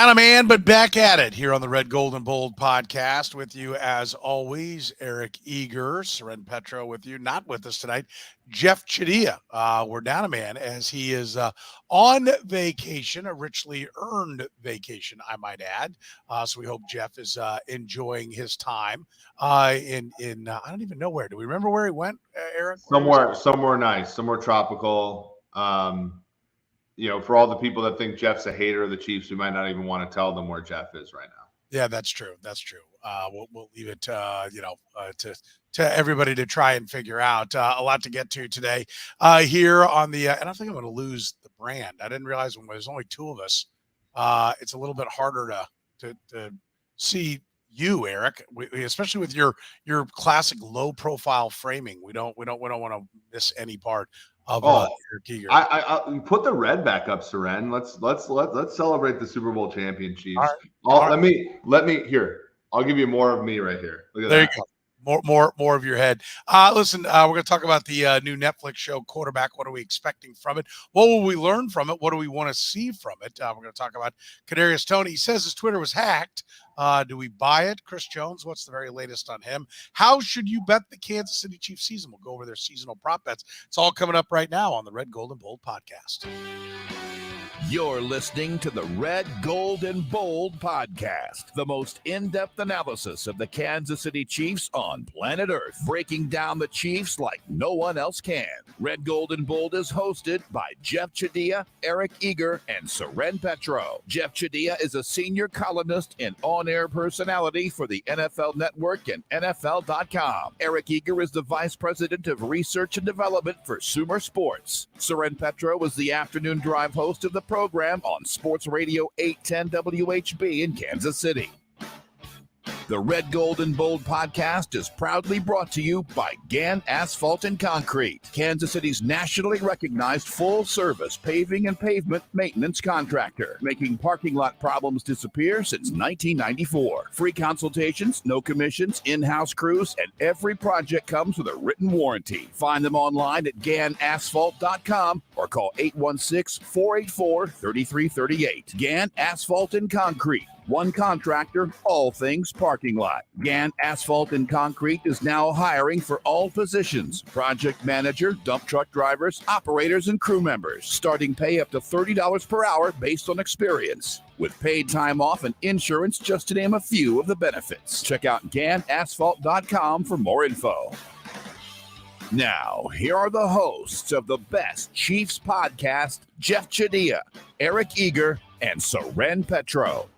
Not a man, but back at it here on the Red, Gold, and Bold podcast with you as always, Eric Eager, Soren Petro with you. Not with us tonight, Jeff Chadiha. We're down a man as he is on vacation, a richly earned vacation, I might add. So we hope Jeff is enjoying his time in I don't even know where. Do we remember where he went, Eric? Somewhere nice, somewhere tropical. For all the people that think Jeff's a hater of the Chiefs, we might not even want to tell them where Jeff is right now. Yeah, that's true. That's true. We'll leave it, to everybody to try and figure out. A lot to get to today here on the, and I think I'm going to lose the brand. I didn't realize when there's only two of us, it's a little bit harder to see you, Eric, especially with your classic low profile framing. We don't want to miss any part of Eric Eager. I put the red back up, Soren. Let's celebrate the Super Bowl champion Chiefs. All right. Let me here. I'll give you more of me right here. Look at there that. You go. More of your head. Listen, we're going to talk about the new Netflix show, Quarterback. What are we expecting from it? What will we learn from it? What do we want to see from it? We're going to talk about Kadarius Toney. He says his Twitter was hacked. Do we buy it? Chris Jones, what's the very latest on him? How should you bet the Kansas City Chiefs season? We'll go over their seasonal prop bets. It's all coming up right now on the Red, Gold, and Bold podcast. You're listening to the Red, Gold, and Bold podcast, the most in-depth analysis of the Kansas City Chiefs on planet Earth, breaking down the Chiefs like no one else can. Red, Gold, and Bold is hosted by Jeff Chadiha, Eric Eager, and Soren Petro. Jeff Chadiha is a senior columnist and on-air personality for the NFL Network and NFL.com. Eric Eager is the vice president of research and development for Sumer Sports. Soren Petro is the afternoon drive host of the program on Sports Radio 810 WHB in Kansas City. The Red, Gold, and Bold podcast is proudly brought to you by Gann Asphalt and Concrete, Kansas City's nationally recognized full-service paving and pavement maintenance contractor, making parking lot problems disappear since 1994. Free consultations, no commissions, in-house crews, and every project comes with a written warranty. Find them online at GannAsphalt.com or call 816-484-3338. Gann Asphalt and Concrete. One contractor, all things parking lot. Gann Asphalt and Concrete is now hiring for all positions: project manager, dump truck drivers, operators, and crew members. Starting pay up to $30 per hour based on experience, with paid time off and insurance, just to name a few of the benefits. Check out GannAsphalt.com for more info. Now, here are the hosts of the best Chiefs podcast, Jeff Chadiha, Eric Eager, and Soren Petro.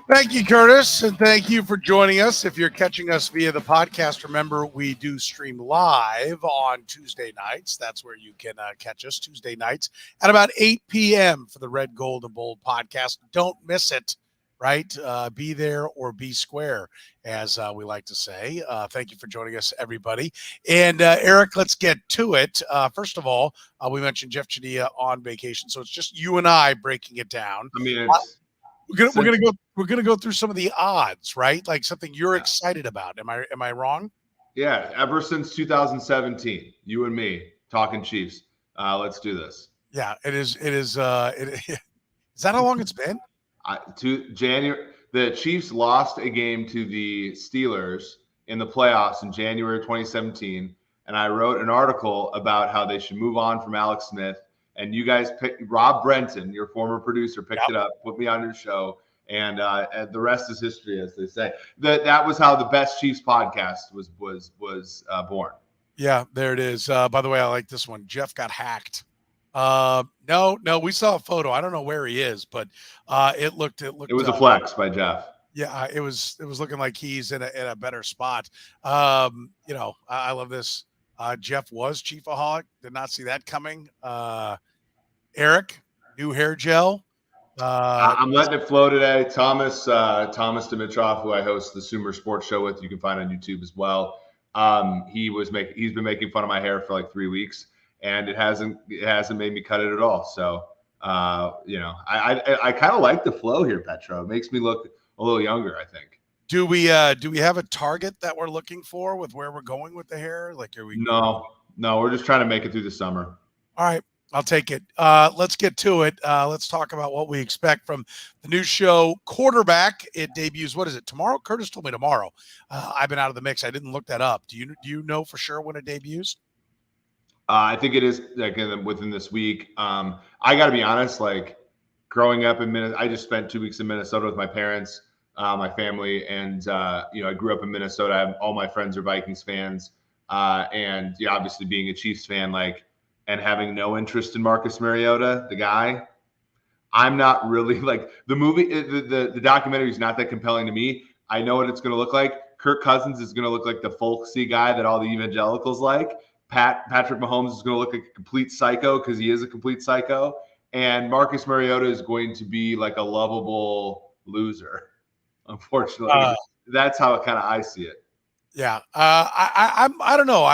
Thank you, Curtis, and thank you for joining us. If you're catching us via the podcast, remember we do stream live on Tuesday nights. That's where you can catch us Tuesday nights at about 8 p.m. for the Red, Gold, and Bold podcast. Don't miss it, right? Be there or be square, as we like to say. Thank you for joining us, everybody. And Eric, let's get to it. First of all, we mentioned Jeff Chadiha on vacation, so it's just you and I breaking it down. I mean, We're gonna go through some of the odds, right? Like something you're excited about. Am I wrong? Yeah, ever since 2017, you and me talking Chiefs. Let's do this. Yeah, it is. Is that how long it's been? To January, the Chiefs lost a game to the Steelers in the playoffs in January 2017, and I wrote an article about how they should move on from Alex Smith. And you guys picked Rob Brenton, your former producer, picked it up, put me on your show, and the rest is history, as they say. That was how the Best Chiefs podcast was born. Yeah, there it is. By the way, I like this one. Jeff got hacked. No, we saw a photo. I don't know where he is, but it looked. It was a flex by Jeff. Yeah, it was looking like he's in a better spot. I love this. Jeff was Chiefaholic. Did not see that coming. Eric, new hair gel. I'm letting it flow today. Thomas Dimitrov, who I host the Sumer Sports Show with, you can find on YouTube as well. He's been making fun of my hair for like 3 weeks, and it hasn't made me cut it at all. So I kind of like the flow here, Petro. It makes me look a little younger, I think. Do we have a target that we're looking for with where we're going with the hair? Like, are we? No, we're just trying to make it through the summer. All right. I'll take it. Let's get to it. Let's talk about what we expect from the new show, Quarterback. It debuts, what is it, tomorrow? Curtis told me tomorrow. I've been out of the mix. I didn't look that up. Do you know for sure when it debuts? I think it is like within this week. I got to be honest, like growing up in Minnesota, I just spent 2 weeks in Minnesota with my parents, my family, and I grew up in Minnesota. All my friends are Vikings fans, and obviously being a Chiefs fan, and having no interest in Marcus Mariota, the guy. I'm not really like the movie. The documentary is not that compelling to me. I know what it's going to look like. Kirk Cousins is going to look like the folksy guy that all the evangelicals like. Patrick Mahomes is going to look like a complete psycho because he is a complete psycho. And Marcus Mariota is going to be like a lovable loser. Unfortunately, that's how I see it. Yeah, I don't know.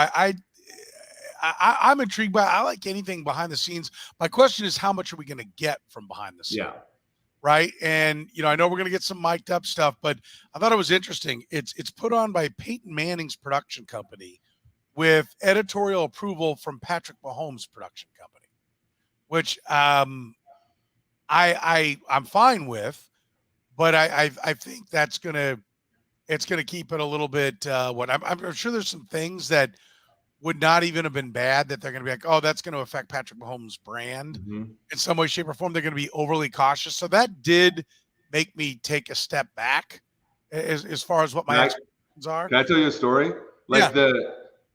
I'm intrigued by. I like anything behind the scenes. My question is, how much are we going to get from behind the scenes? Yeah. Right. And, I know we're going to get some mic'd up stuff, but I thought it was interesting. It's put on by Peyton Manning's production company with editorial approval from Patrick Mahomes' production company, which I'm fine with, but I think it's going to keep it a little bit. I'm sure there's some things that would not even have been bad that they're going to be like, oh, that's going to affect Patrick Mahomes' brand in some way, shape, or form. They're going to be overly cautious. So that did make me take a step back as far as what my expectations are. Can I tell you a story?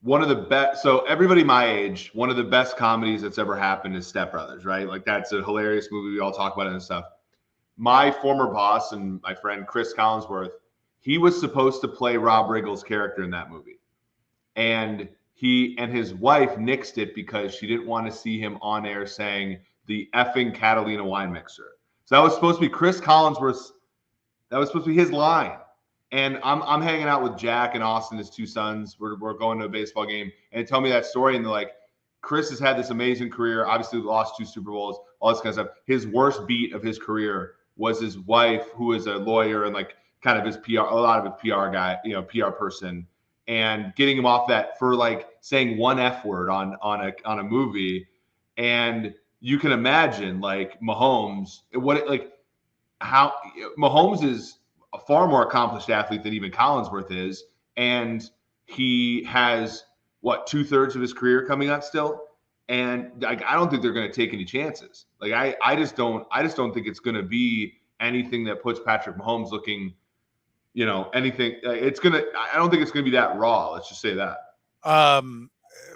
One of the best. So everybody my age, one of the best comedies that's ever happened is Step Brothers, right? Like that's a hilarious movie. We all talk about it and stuff. My former boss and my friend Chris Collinsworth, he was supposed to play Rob Riggle's character in that movie, and he and his wife nixed it because she didn't want to see him on air saying the effing Catalina wine mixer. So that was supposed to be Chris Collinsworth's. That was supposed to be his line. And I'm hanging out with Jack and Austin, his two sons. We're going to a baseball game, and they tell me that story, and they're like, Chris has had this amazing career. Obviously, lost 2 Super Bowls, all this kind of stuff. His worst beat of his career was his wife, who is a lawyer and like kind of his PR, a lot of his PR guy, PR person, and getting him off that for like saying one F word on a movie. And you can imagine like Mahomes, how Mahomes is a far more accomplished athlete than even Collinsworth is. And he has 2/3 of his career coming up still. And I don't think they're going to take any chances. Like I just don't think it's going to be anything that puts Patrick Mahomes looking, anything. I don't think it's going to be that raw. Let's just say that.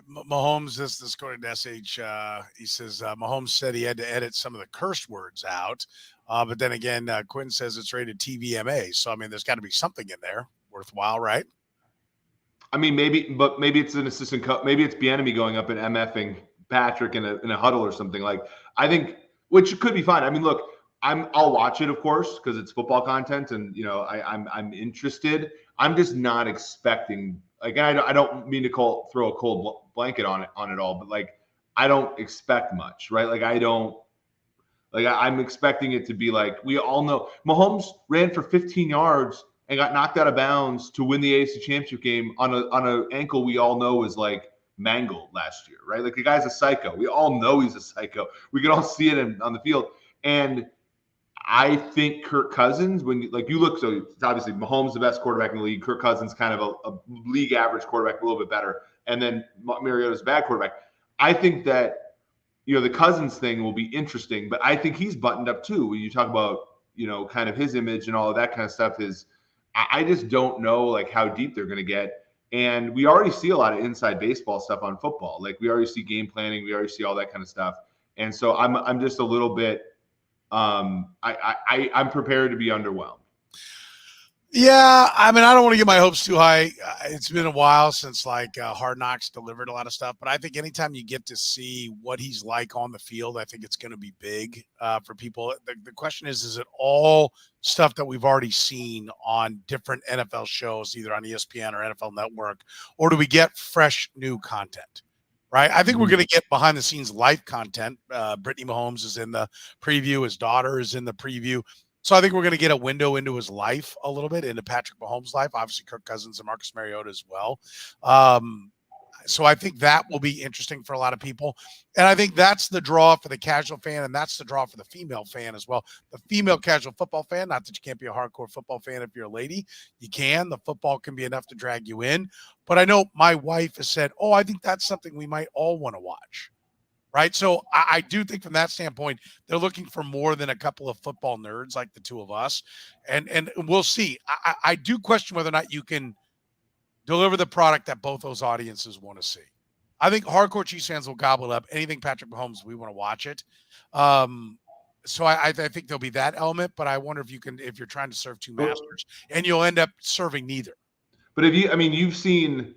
Mahomes, this according to SH, he says Mahomes said he had to edit some of the curse words out. But then again, Quinn says it's rated TVMA. So, I mean, there's got to be something in there worthwhile, right? I mean, maybe it's an assistant coach. Maybe it's Bieniemy going up and MFing Patrick in a huddle or something. Like, I think, which could be fine. I mean, look, I'll watch it, of course, because it's football content, and I'm interested. I'm just not expecting. Like, I don't mean to throw a cold blanket on it all, but like, I don't expect much, right? Like, I'm expecting it to be like, we all know Mahomes ran for 15 yards and got knocked out of bounds to win the AFC Championship game on an ankle we all know is like mangled last year, right? Like the guy's a psycho. We all know he's a psycho. We can all see it on the field. And I think Kirk Cousins, when you look, so it's obviously Mahomes the best quarterback in the league. Kirk Cousins kind of a league average quarterback, a little bit better, and then Mariota's a bad quarterback. I think that the Cousins thing will be interesting, but I think he's buttoned up too. When you talk about kind of his image and all of that kind of stuff, I just don't know like how deep they're going to get. And we already see a lot of inside baseball stuff on football. Like we already see game planning, we already see all that kind of stuff. And so I'm just a little bit. I'm prepared to be underwhelmed. Yeah, I mean, I don't want to get my hopes too high. It's been a while since Hard Knocks delivered a lot of stuff, but I think anytime you get to see what he's like on the field, I think it's going to be big for people. The question is it all stuff that we've already seen on different NFL shows, either on ESPN or NFL Network, or do we get fresh new content? Right. I think we're going to get behind the scenes live content. Brittany Mahomes is in the preview. His daughter is in the preview. So I think we're going to get a window into his life a little bit, into Patrick Mahomes' life. Obviously, Kirk Cousins and Marcus Mariota as well. So I think that will be interesting for a lot of people. And I think that's the draw for the casual fan, and that's the draw for the female fan as well. The female casual football fan, not that you can't be a hardcore football fan if you're a lady. You can. The football can be enough to drag you in. But I know my wife has said, oh, I think that's something we might all want to watch. Right. So I do think from that standpoint, they're looking for more than a couple of football nerds like the two of us. And we'll see. I do question whether or not you can deliver the product that both those audiences want to see. I think hardcore Chiefs fans will gobble up anything Patrick Mahomes. We want to watch it. So I think there'll be that element, but I wonder if you're trying to serve two masters and you'll end up serving neither. But you've seen,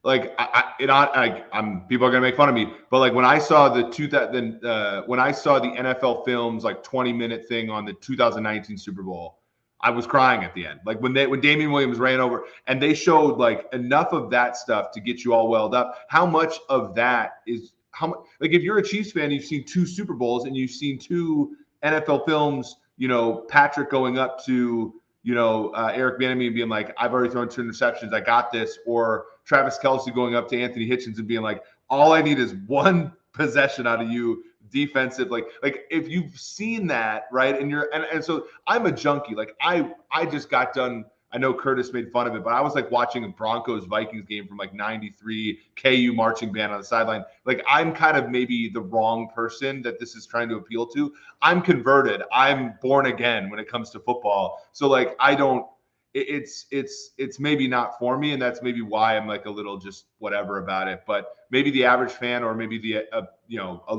like, I'm people are gonna make fun of me, but like when I saw the NFL Films like 20-minute thing on the 2019 Super Bowl, I was crying at the end. Like when Damian Williams ran over and they showed like enough of that stuff to get you all welled up. How much of that is like if you're a Chiefs fan, you've seen 2 Super Bowls and you've seen 2 NFL Films. Patrick going up to Eric Bieniemy and being like, I've already thrown 2 interceptions, I got this, or Travis Kelce going up to Anthony Hitchens and being like, all I need is 1 possession out of you. Defensive, like if you've seen that, right, and so I'm a junkie. Like I just got done. I know Curtis made fun of it, but I was like watching a Broncos Vikings game from like '93, KU marching band on the sideline. Like I'm kind of maybe the wrong person that this is trying to appeal to. I'm converted. I'm born again when it comes to football. So like I don't. It's maybe not for me, and that's maybe why I'm like a little just whatever about it. But maybe the average fan, or maybe the a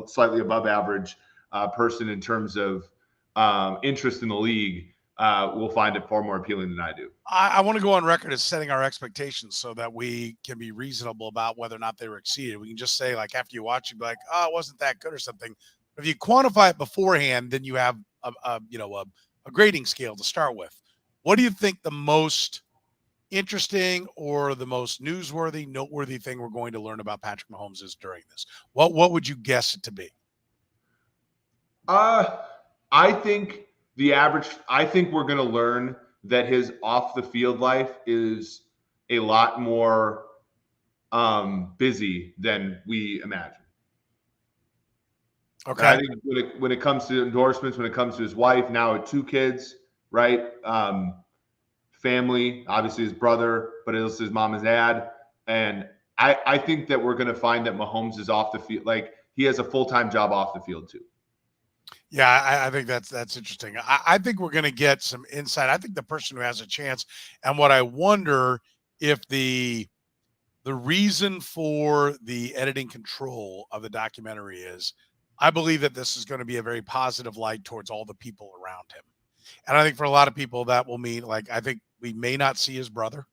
slightly above average person in terms of interest in the league, will find it far more appealing than I do. I want to go on record as setting our expectations so that we can be reasonable about whether or not they were exceeded. We can just say, like, after you watch, you'd be like, oh, it wasn't that good or something. But if you quantify it beforehand, then you have a grading scale to start with. What do you think the most interesting or the most newsworthy, noteworthy thing we're going to learn about Patrick Mahomes is during this? What would you guess it to be? I think we're going to learn that his off the field life is a lot more busy than we imagine. Okay. I think when it comes to endorsements, when it comes to his wife, now with 2 kids, right? Family, obviously his brother, but it's his mom and dad. And I think that we're going to find that Mahomes is off the field. Like he has a full-time job off the field too. Yeah, I think that's interesting. I think we're going to get some insight. I think the person who has a chance, and what I wonder if the reason for the editing control of the documentary is, I believe that this is going to be a very positive light towards all the people around him. And I think for a lot of people that will mean, like, I think we may not see his brother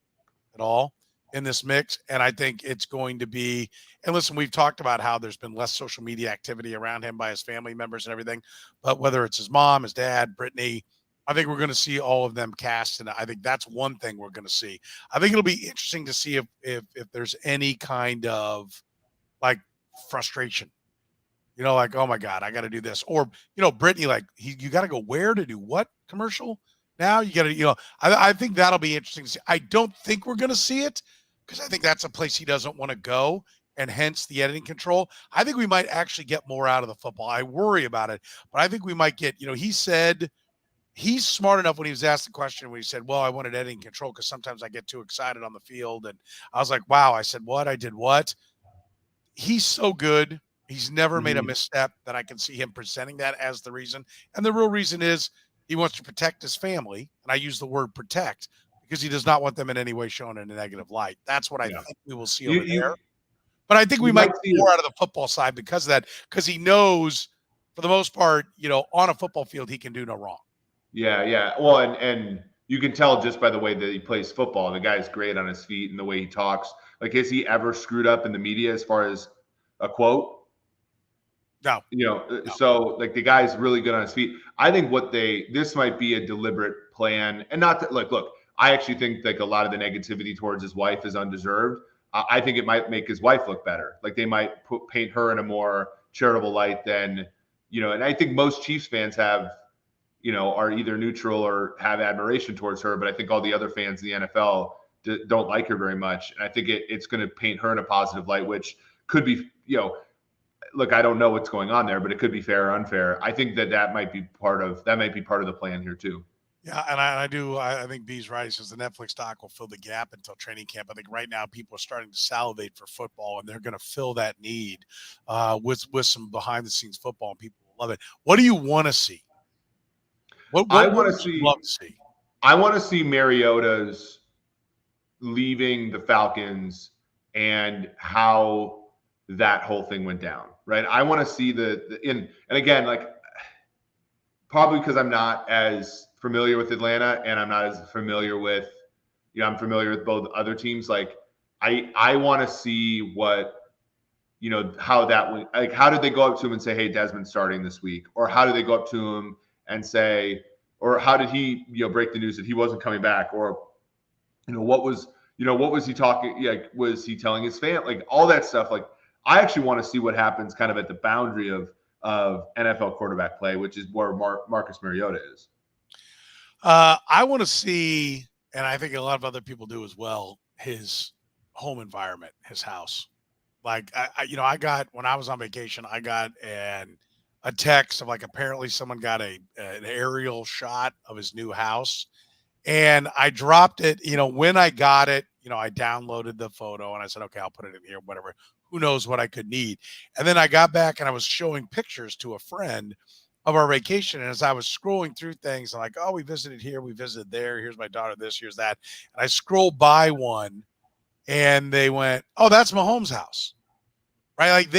at all in this mix. And I think it's going to be, and listen, we've talked about how there's been less social media activity around him by his family members and everything, but whether it's his mom, his dad, Brittany, I think we're going to see all of them cast. And I think that's one thing we're going to see. I think it'll be interesting to see if there's any kind of like frustration, like, oh my God, I got to do this. Or, Brittany, like you got to go where to do what commercial now? You got to, I think that'll be interesting to see. I don't think we're going to see it because I think that's a place he doesn't want to go, and hence the editing control. I think we might actually get more out of the football. I worry about it, but I think we might get, he said he's smart enough when he was asked the question when he said, well, I wanted editing control because sometimes I get too excited on the field. And I was like, wow, I said, what? I did what? He's so good. He's never made a misstep that I can see him presenting that as the reason. And the real reason is he wants to protect his family. And I use the word protect because he does not want them in any way shown in a negative light. That's what I think we will see over there. But I think we might see more out of the football side because of that, because he knows for the most part, on a football field, he can do no wrong. Yeah. Well, and you can tell just by the way that he plays football. The guy's great on his feet and the way he talks. Like, has he ever screwed up in the media as far as a quote? No. So like the guy's really good on his feet. I think this might be a deliberate plan, and not that look, I actually think like a lot of the negativity towards his wife is undeserved. I think it might make his wife look better. Like they might paint her in a more charitable light than, and I think most Chiefs fans have, are either neutral or have admiration towards her. But I think all the other fans in the NFL don't like her very much. And I think it's going to paint her in a positive light, which could be, look, I don't know what's going on there, but it could be fair or unfair. I think that might be part of the plan here too. Yeah, and I think B's right. He says the Netflix doc will fill the gap until training camp. I think right now people are starting to salivate for football, and they're going to fill that need with some behind the scenes football, and people will love it. What do you want to see? What I want to would you see. love to see? I want to see Mariota's leaving the Falcons and how that whole thing went down. Right. I want to see and again, like, probably because I'm not as familiar with Atlanta and I'm not as familiar with, I'm familiar with both other teams. Like, I want to see what, how that went. Like, how did they go up to him and say, hey, Desmond's starting this week? Or how did they go up to him and say, or how did he, break the news that he wasn't coming back? Or, what was he talking? Like, was he telling his family? Like, all that stuff. Like, I actually want to see what happens kind of at the boundary of NFL quarterback play, which is where Marcus Mariota is. I want to see, and I think a lot of other people do as well, his home environment, his house. Like, I got, when I was on vacation, I got a text of, like, apparently someone got an aerial shot of his new house. And I dropped it, when I got it, I downloaded the photo and I said, okay, I'll put it in here, whatever. Who knows what I could need. And then I got back and I was showing pictures to a friend of our vacation. And as I was scrolling through things, I'm like, oh, we visited here, we visited there. Here's my daughter, this, here's that. And I scrolled by one and they went, oh, that's Mahomes' house. Right? Like,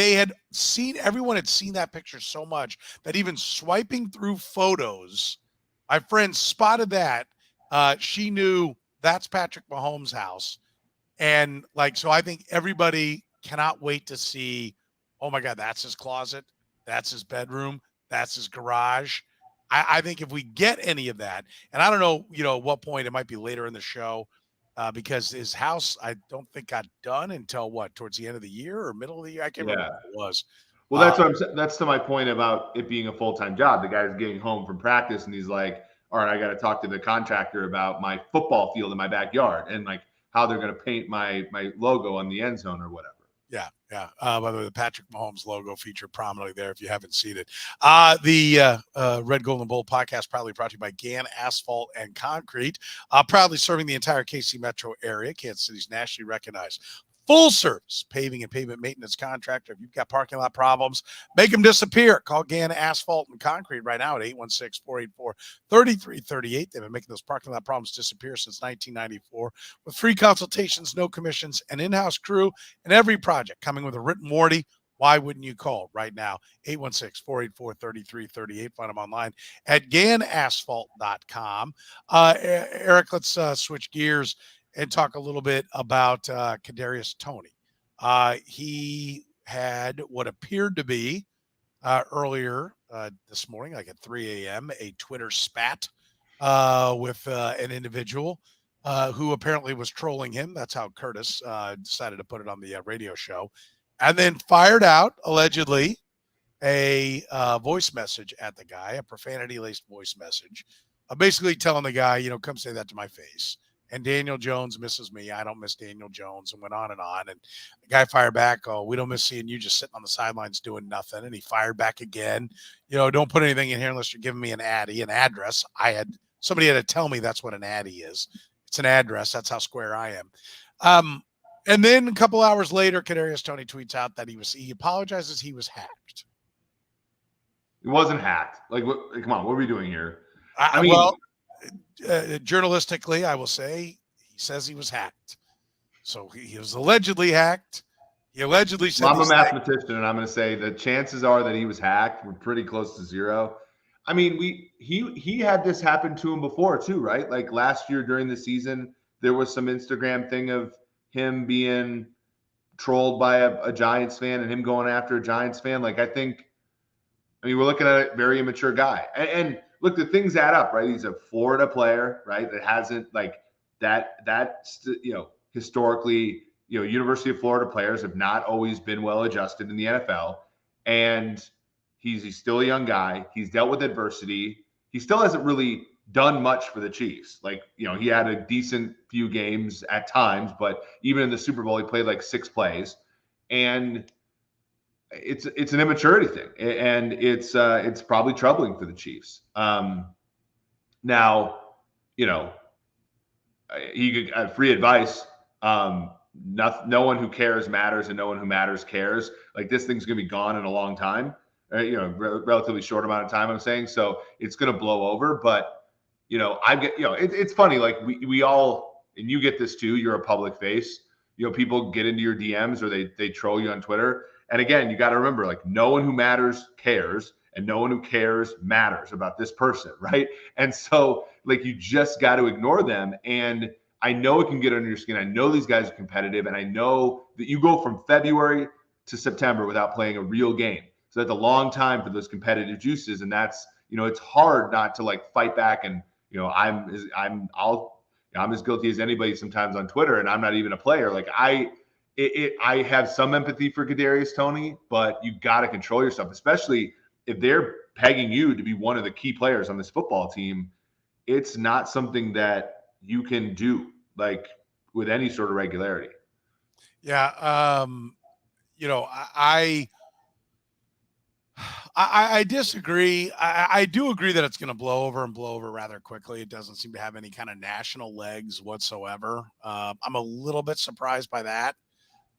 everyone had seen that picture so much that even swiping through photos, my friend spotted that. She knew that's Patrick Mahomes' house. And, like, so I think everybody cannot wait to see, oh my God, that's his closet. That's his bedroom. That's his garage. I think if we get any of that, and I don't know, at what point, it might be later in the show, because his house, I don't think got done until towards the end of the year or middle of the year. I can't remember what it was. Well, that's what I'm saying. That's to my point about it being a full-time job. The guy's getting home from practice and he's like, all right, I got to talk to the contractor about my football field in my backyard and, like, how they're going to paint my logo on the end zone or whatever. Yeah. By the way, the Patrick Mahomes logo featured prominently there if you haven't seen it. The Red, Gold, and Bold podcast proudly brought to you by Gann Asphalt and Concrete, proudly serving the entire KC metro area. Kansas City's nationally recognized full service paving and pavement maintenance contractor. If you've got parking lot problems, make them disappear. Call Gann Asphalt and Concrete right now at 816-484-3338. They've been making those parking lot problems disappear since 1994 with free consultations, no commissions, an in-house crew, and every project coming with a written warranty. Why wouldn't you call right now? 816-484-3338. Find them online at GannAsphalt.com. Eric, let's switch gears and talk a little bit about Kadarius Toney. He had what appeared to be earlier this morning, like at 3 a.m., a Twitter spat with an individual who apparently was trolling him. That's how Curtis decided to put it on the radio show. And then fired out, allegedly, a voice message at the guy, a profanity-laced voice message, basically telling the guy, come say that to my face. And Daniel Jones misses me. I don't miss Daniel Jones, and went on. And the guy fired back, oh, we don't miss seeing you just sitting on the sidelines doing nothing. And he fired back again. Don't put anything in here unless you're giving me an address. Somebody had to tell me that's what an addy is. It's an address. That's how square I am. And then a couple hours later, Kadarius Toney tweets out that he apologizes he was hacked. It wasn't hacked. Like, come on, what are we doing here? Journalistically, I will say he says he was hacked. So he was allegedly hacked. He allegedly said, I'm a mathematician, and I'm going to say the chances are that he was hacked were pretty close to zero. I mean, he had this happen to him before too, right? Like last year during the season, there was some Instagram thing of him being trolled by a Giants fan and him going after a Giants fan. Like, I mean, we're looking at a very immature guy. And look, the things add up, right? He's a Florida player, right? That hasn't, like, historically, University of Florida players have not always been well adjusted in the NFL. And he's still a young guy. He's dealt with adversity. He still hasn't really done much for the Chiefs. Like, he had a decent few games at times, but even in the Super Bowl, he played like 6 plays. And it's an immaturity thing. And it's probably troubling for the Chiefs. Now, he could have free advice. No one who cares matters, and no one who matters cares. Like, this thing's going to be gone in a long time, relatively short amount of time, I'm saying. So it's going to blow over. But, it's funny. Like, we all, and you get this too, you're a public face, people get into your DMs or they troll you on Twitter. And again, you got to remember, like, no one who matters cares, and no one who cares matters about this person, right? And so, like, you just got to ignore them. And I know it can get under your skin. I know these guys are competitive, and I know that you go from February to September without playing a real game. So that's a long time for those competitive juices, and that's, it's hard not to like fight back. And I'm as guilty as anybody sometimes on Twitter, and I'm not even a player. Like, I have some empathy for Kadarius Toney, but you got to control yourself, especially if they're pegging you to be one of the key players on this football team. It's not something that you can do like with any sort of regularity. Yeah. I disagree. I do agree that it's going to blow over rather quickly. It doesn't seem to have any kind of national legs whatsoever. I'm a little bit surprised by that.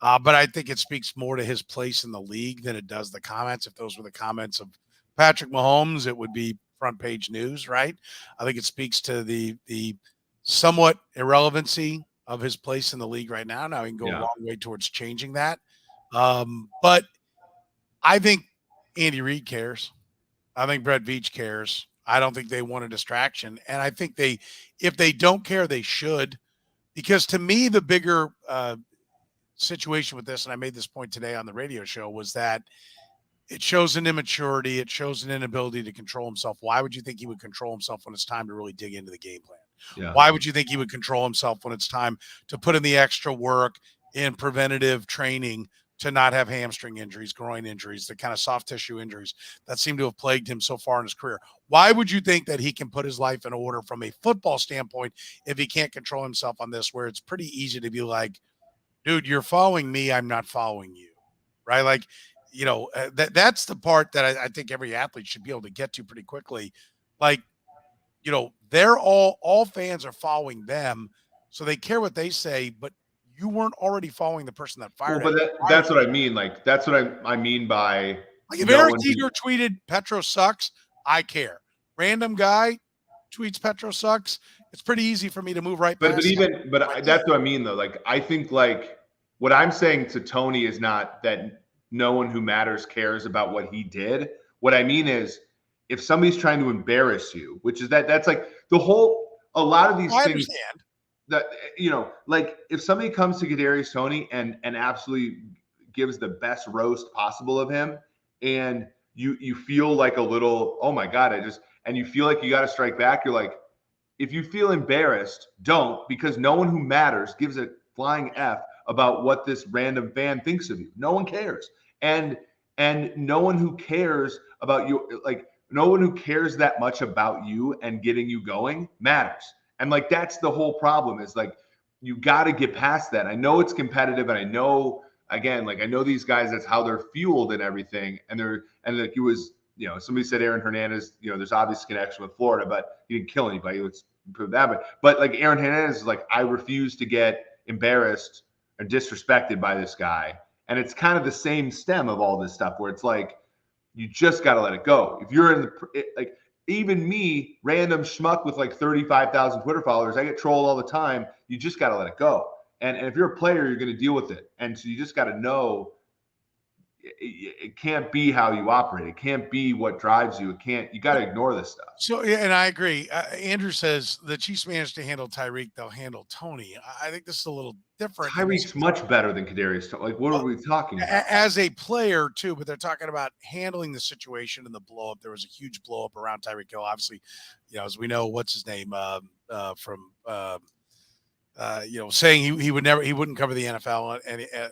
But I think it speaks more to his place in the league than it does the comments. If those were the comments of Patrick Mahomes, it would be front page news, right? I think it speaks to the somewhat irrelevancy of his place in the league right now. Now he can go a long way towards changing that. But I think Andy Reid cares. I think Brett Veach cares. I don't think they want a distraction. And I think if they don't care, they should. Because to me, the bigger situation with this, and I made this point today on the radio show, was that it shows an immaturity. It shows an inability to control himself. Why would you think he would control himself when it's time to really dig into the game plan? Yeah. Why would you think he would control himself when it's time to put in the extra work in preventative training to not have hamstring injuries, groin injuries, the kind of soft tissue injuries that seem to have plagued him so far in his career? Why would you think that he can put his life in order from a football standpoint if he can't control himself on this, where it's pretty easy to be like, dude, you're following me, I'm not following you, right? Like, that's the part that I think every athlete should be able to get to pretty quickly. Like, they're all fans are following them, so they care what they say, but you weren't already following the person that fired. Well, but that's what I mean. Like, that's what I mean by, like, if Eric Eager tweeted Petro sucks, I care. Random guy tweets Petro sucks, it's pretty easy for me to move right past. But that's what I mean though. Like, I think, like, what I'm saying to Tony is not that no one who matters cares about what he did. What I mean is, if somebody's trying to embarrass you, which is that's like a lot of these things. Understand. That, like, if somebody comes to Kadarius Toney and absolutely gives the best roast possible of him, and you feel like a little, oh my God, and you feel like you got to strike back. You're like, if you feel embarrassed, don't, because no one who matters gives a flying F about what this random fan thinks of you. No one cares. And no one who cares about you, like, no one who cares that much about you and getting you going matters. And, like, that's the whole problem, is, like, you got to get past that. I know it's competitive, and I know, again, like, I know these guys, that's how they're fueled and everything. And like, it was, somebody said Aaron Hernandez, there's obvious connection with Florida, but he didn't kill anybody. Let's prove that. But like, Aaron Hernandez is like, I refuse to get embarrassed or disrespected by this guy. And it's kind of the same stem of all this stuff, where it's like, you just got to let it go. If you're in like, even me, random schmuck with like 35,000 Twitter followers, I get trolled all the time. You just got to let it go. And if you're a player, you're going to deal with it. And so you just got to know it can't be how you operate. It can't be what drives you. You got to ignore this stuff. So, yeah, and I agree. Andrew says the Chiefs managed to handle Tyreek, they'll handle Toney. I think this is a little different. Tyreek's much better than Kadarius Toney. Like, what are we talking about? As a player, too, but they're talking about handling the situation and the blow up. There was a huge blow up around Tyreek Hill. Obviously, as we know, what's his name saying he wouldn't cover the NFL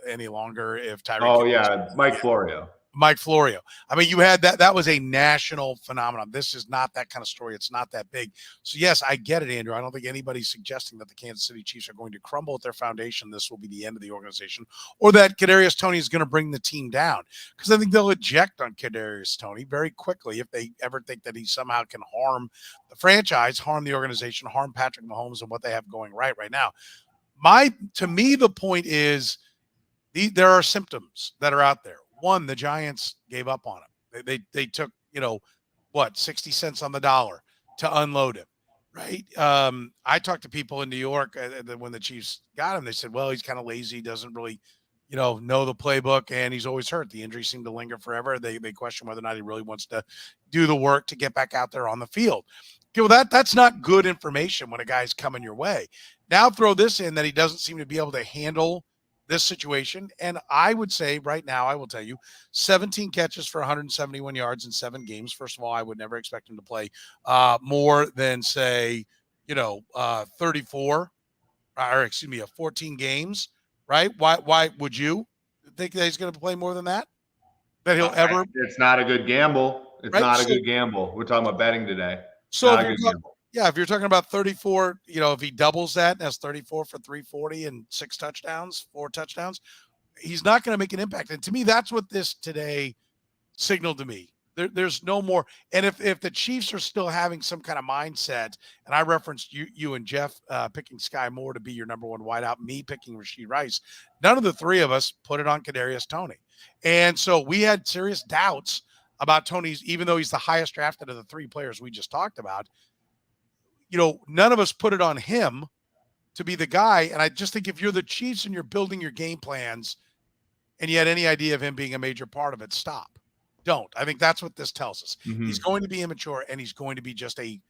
any longer if Tyreek. Oh, yeah, Mike Florio. Mike Florio. I mean, you had that was a national phenomenon. This is not that kind of story. It's not that big. So, yes, I get it, Andrew. I don't think anybody's suggesting that the Kansas City Chiefs are going to crumble at their foundation. This will be the end of the organization, or that Kadarius Toney is going to bring the team down, because I think they'll eject on Kadarius Toney very quickly if they ever think that he somehow can harm the franchise, harm the organization, harm Patrick Mahomes and what they have going right now. To me, the point is there are symptoms that are out there. One, the Giants gave up on him. They took, 60 cents on the dollar to unload him, right? I talked to people in New York when the Chiefs got him. They said, well, he's kind of lazy, doesn't really, know the playbook, and he's always hurt. The injuries seem to linger forever. They question whether or not he really wants to do the work to get back out there on the field. Okay, well, that's not good information when a guy's coming your way. Now throw this in that he doesn't seem to be able to handle this situation. And I would say right now, I will tell you, 17 catches for 171 yards in 7 games. First of all, I would never expect him to play more than, say, 34 14 games, right? Why would you think that he's going to play more than that? That he'll ever? It's not a good gamble. It's right? not a good gamble. We're talking about betting today. So if you're talking about 34, if he doubles that, that's 34 for 340 and 4 touchdowns, he's not going to make an impact. And to me, that's what this today signaled to me. There's no more. And if the Chiefs are still having some kind of mindset, and I referenced you and Jeff picking Sky Moore to be your number one wideout, me picking Rashee Rice, none of the three of us put it on Kadarius Toney. And so we had serious doubts about Toney's, even though he's the highest drafted of the 3 players we just talked about. None of us put it on him to be the guy. And I just think if you're the Chiefs and you're building your game plans and you had any idea of him being a major part of it, stop. Don't. I think that's what this tells us. Mm-hmm. He's going to be immature, and he's going to be just a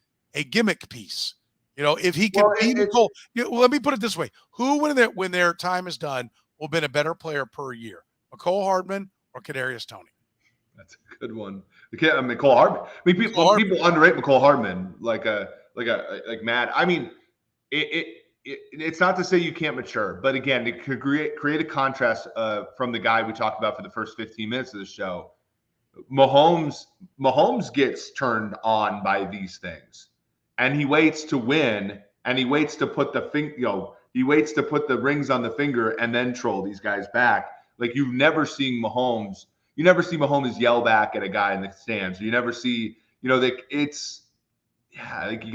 gimmick piece. If he can be Nicole, let me put it this way. Who, when their time is done, will be a better player per year? Mecole Hardman or Kadarius Toney? That's a good one. Mecole Hardman. I mean, people underrate Mecole Hardman like Matt. I mean, it's not to say you can't mature, but again, it could create a contrast from the guy we talked about for the first 15 minutes of the show. Mahomes gets turned on by these things, and he waits to win, and he waits to put he waits to put the rings on the finger and then troll these guys back. Like you've never seen Mahomes. You never see Mahomes yell back at a guy in the stands. You never see, you got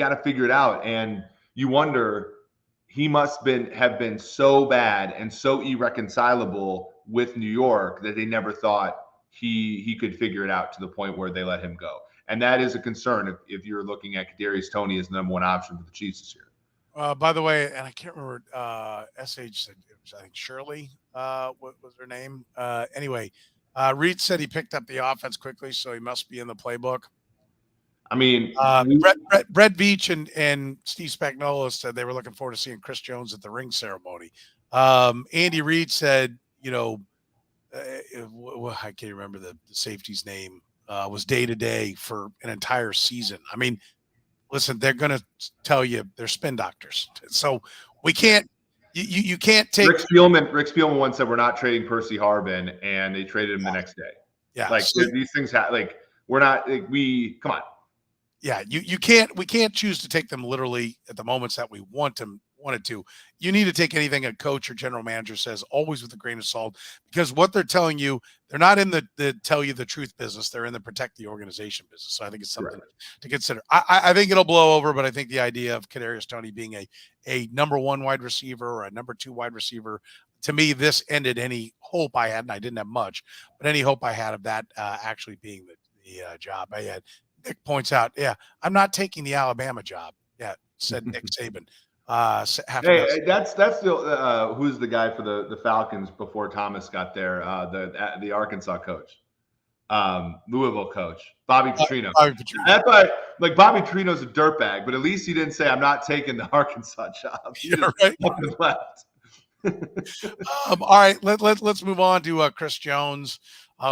to figure it out. And you wonder, he must have been so bad and so irreconcilable with New York that they never thought he could figure it out to the point where they let him go. And that is a concern if you're looking at Kadarius Toney as the number one option for the Chiefs this year. By the way, and I can't remember, SH said, it was, I think Shirley, what was her name? Anyway, Reed said he picked up the offense quickly, so he must be in the playbook. I mean, Brett Veach and Steve Spagnuolo said they were looking forward to seeing Chris Jones at the ring ceremony. Andy Reid said, I can't remember the safety's name, was day-to-day for an entire season. I mean, listen, they're going to tell you they're spin doctors. So we can't you can't take Rick Spielman once said we're not trading Percy Harvin, and they traded him the next day. Yeah. Like these things we're not come on. Yeah, we can't choose to take them literally at the moments that we wanted to. You need to take anything a coach or general manager says always with a grain of salt, because what they're telling you, they're not in the tell you the truth business. They're in the protect the organization business. So I think it's something to consider. I think it'll blow over, but I think the idea of Kadarius Toney being a number 1 wide receiver or a number 2 wide receiver, to me, this ended any hope I had, and I didn't have much, but any hope I had of that actually being the job I had. Nick points out, I'm not taking the Alabama job. Yeah, said Nick Saban. Hey, that's the who's the guy for the Falcons before Thomas got there? The Arkansas coach, Louisville coach, Bobby Petrino. That's why, Bobby Petrino's a dirtbag, but at least he didn't say I'm not taking the Arkansas job. He just up and left. All right, let's move on to Chris Jones.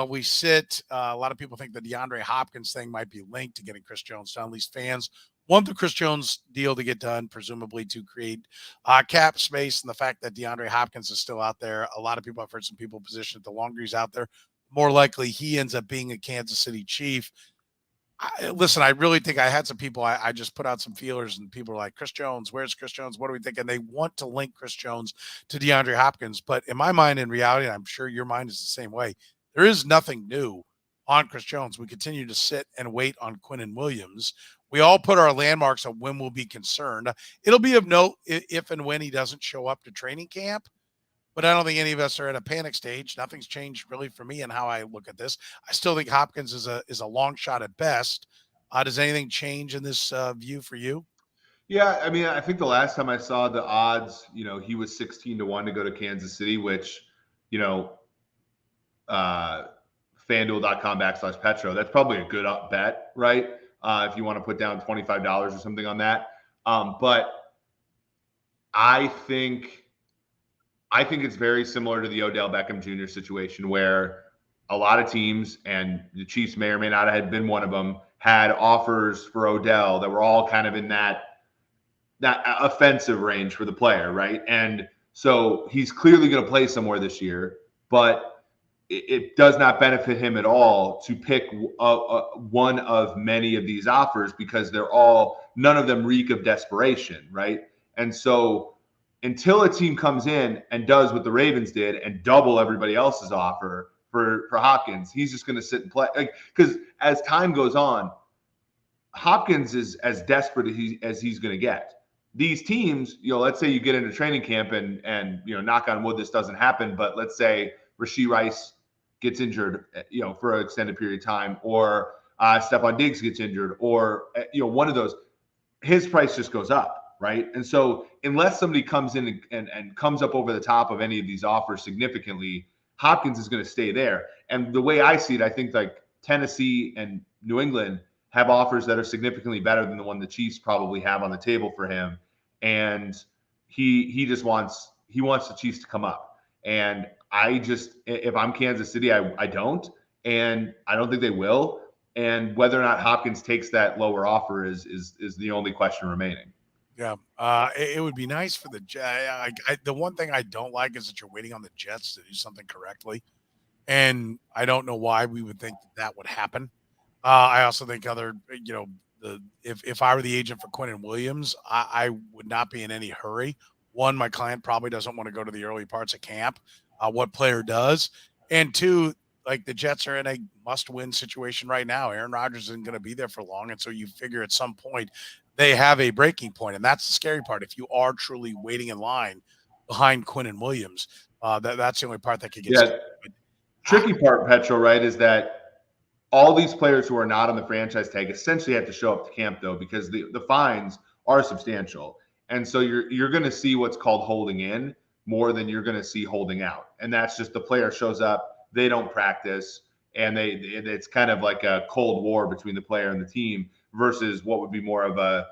We sit. A lot of people think the DeAndre Hopkins thing might be linked to getting Chris Jones done. At least fans want the Chris Jones deal to get done, presumably to create cap space. And the fact that DeAndre Hopkins is still out there, a lot of people, I've heard some people position it, the longer he's out there, the more likely he ends up being a Kansas City Chief. Listen, I really think I had some people, I just put out some feelers and people are like, Chris Jones, where's Chris Jones? What do we think? And they want to link Chris Jones to DeAndre Hopkins. But in my mind, in reality, and I'm sure your mind is the same way, there is nothing new on Chris Jones. We continue to sit and wait on Quinnen Williams. We all put our landmarks on when we'll be concerned. It'll be of note if and when he doesn't show up to training camp. But I don't think any of us are at a panic stage. Nothing's changed really for me in how I look at this. I still think Hopkins is a long shot at best. Does anything change in this view for you? Yeah, I mean, I think the last time I saw the odds, he was 16-1 to go to Kansas City, which, FanDuel.com/Petro. That's probably a good bet, right? If you want to put down $25 or something on that. But I think it's very similar to the Odell Beckham Jr. situation where a lot of teams, and the Chiefs may or may not have been one of them, had offers for Odell that were all kind of in that offensive range for the player, right? And so he's clearly going to play somewhere this year, but it does not benefit him at all to pick one of many of these offers because none of them reek of desperation, right? And so until a team comes in and does what the Ravens did and double everybody else's offer for Hopkins, he's just going to sit and play. Because as time goes on, Hopkins is as desperate as he's going to get. These teams, let's say you get into training camp and knock on wood, this doesn't happen, but let's say Rashee Rice gets injured, for an extended period of time, or Stephon Diggs gets injured, or one of those, his price just goes up. Right. And so unless somebody comes in and comes up over the top of any of these offers significantly, Hopkins is going to stay there. And the way I see it, I think like Tennessee and New England have offers that are significantly better than the one the Chiefs probably have on the table for him. And he just wants the Chiefs to come up. And if I'm Kansas City, I don't. And I don't think they will. And whether or not Hopkins takes that lower offer is the only question remaining. Yeah, it would be nice for the the one thing I don't like is that you're waiting on the Jets to do something correctly, and I don't know why we would think that would happen. I also think if I were the agent for Quinnen Williams, I would not be in any hurry. One, my client probably doesn't want to go to the early parts of camp. What player does? And two, like the Jets are in a must-win situation right now. Aaron Rodgers isn't going to be there for long, and so you figure at some point they have a breaking point, and that's the scary part. If you are truly waiting in line behind Quinnen Williams, that's the only part that could get scary. Tricky part, Petro, right, is that all these players who are not on the franchise tag essentially have to show up to camp, though, because the fines are substantial. And so you're going to see what's called holding in more than you're going to see holding out. And that's just the player shows up, they don't practice, and it's kind of like a cold war between the player and the team versus what would be more of a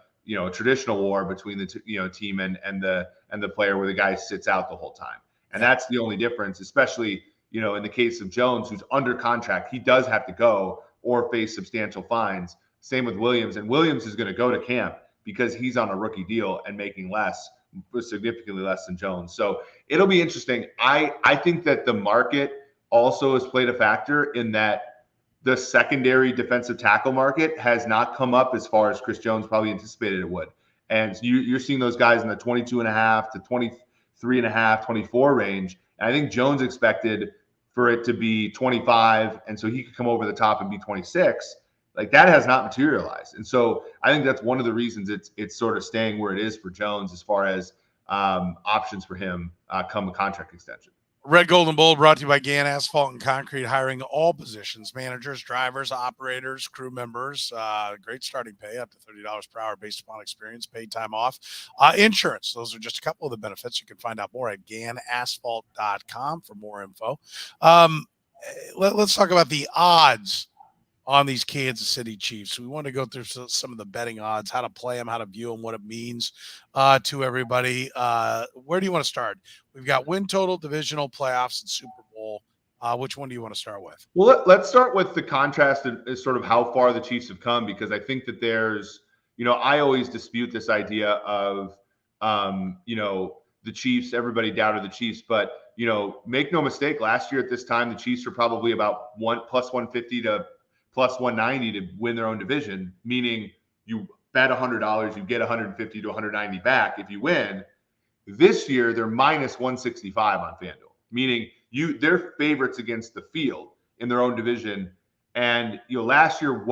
traditional war between the team and the player where the guy sits out the whole time. And that's the only difference, especially in the case of Jones, who's under contract. He does have to go or face substantial fines. Same with Williams, and Williams is going to go to camp because he's on a rookie deal and making significantly less than Jones. So it'll be interesting. I think that the market also has played a factor in that the secondary defensive tackle market has not come up as far as Chris Jones probably anticipated it would. And you're seeing those guys in the 22.5 to 23.5, 24 range. And I think Jones expected for it to be 25, and so he could come over the top and be 26. Like that has not materialized. And so I think that's one of the reasons it's sort of staying where it is for Jones as far as options for him come a contract extension. Red, Gold, and Bold brought to you by Gann Asphalt and Concrete, hiring all positions, managers, drivers, operators, crew members. Great starting pay, up to $30 per hour based upon experience, paid time off. Insurance, those are just a couple of the benefits. You can find out more at GannAsphalt.com for more info. Let's talk about the odds on these Kansas City Chiefs. We want to go through some of the betting odds, how to play them, how to view them, what it means to everybody. Where do you want to start? We've got win total, divisional, playoffs, and Super Bowl. Which one do you want to start with? Well, let's start with the contrast is sort of how far the Chiefs have come, because I think that there's, I always dispute this idea of, the Chiefs. Everybody doubted the Chiefs, but make no mistake. Last year at this time, the Chiefs were probably about plus 150 to plus 190 to win their own division. Meaning, you bet $100, you get 150 to 190 back if you win. This year, they're minus 165 on FanDuel, meaning they're favorites against the field in their own division. And last year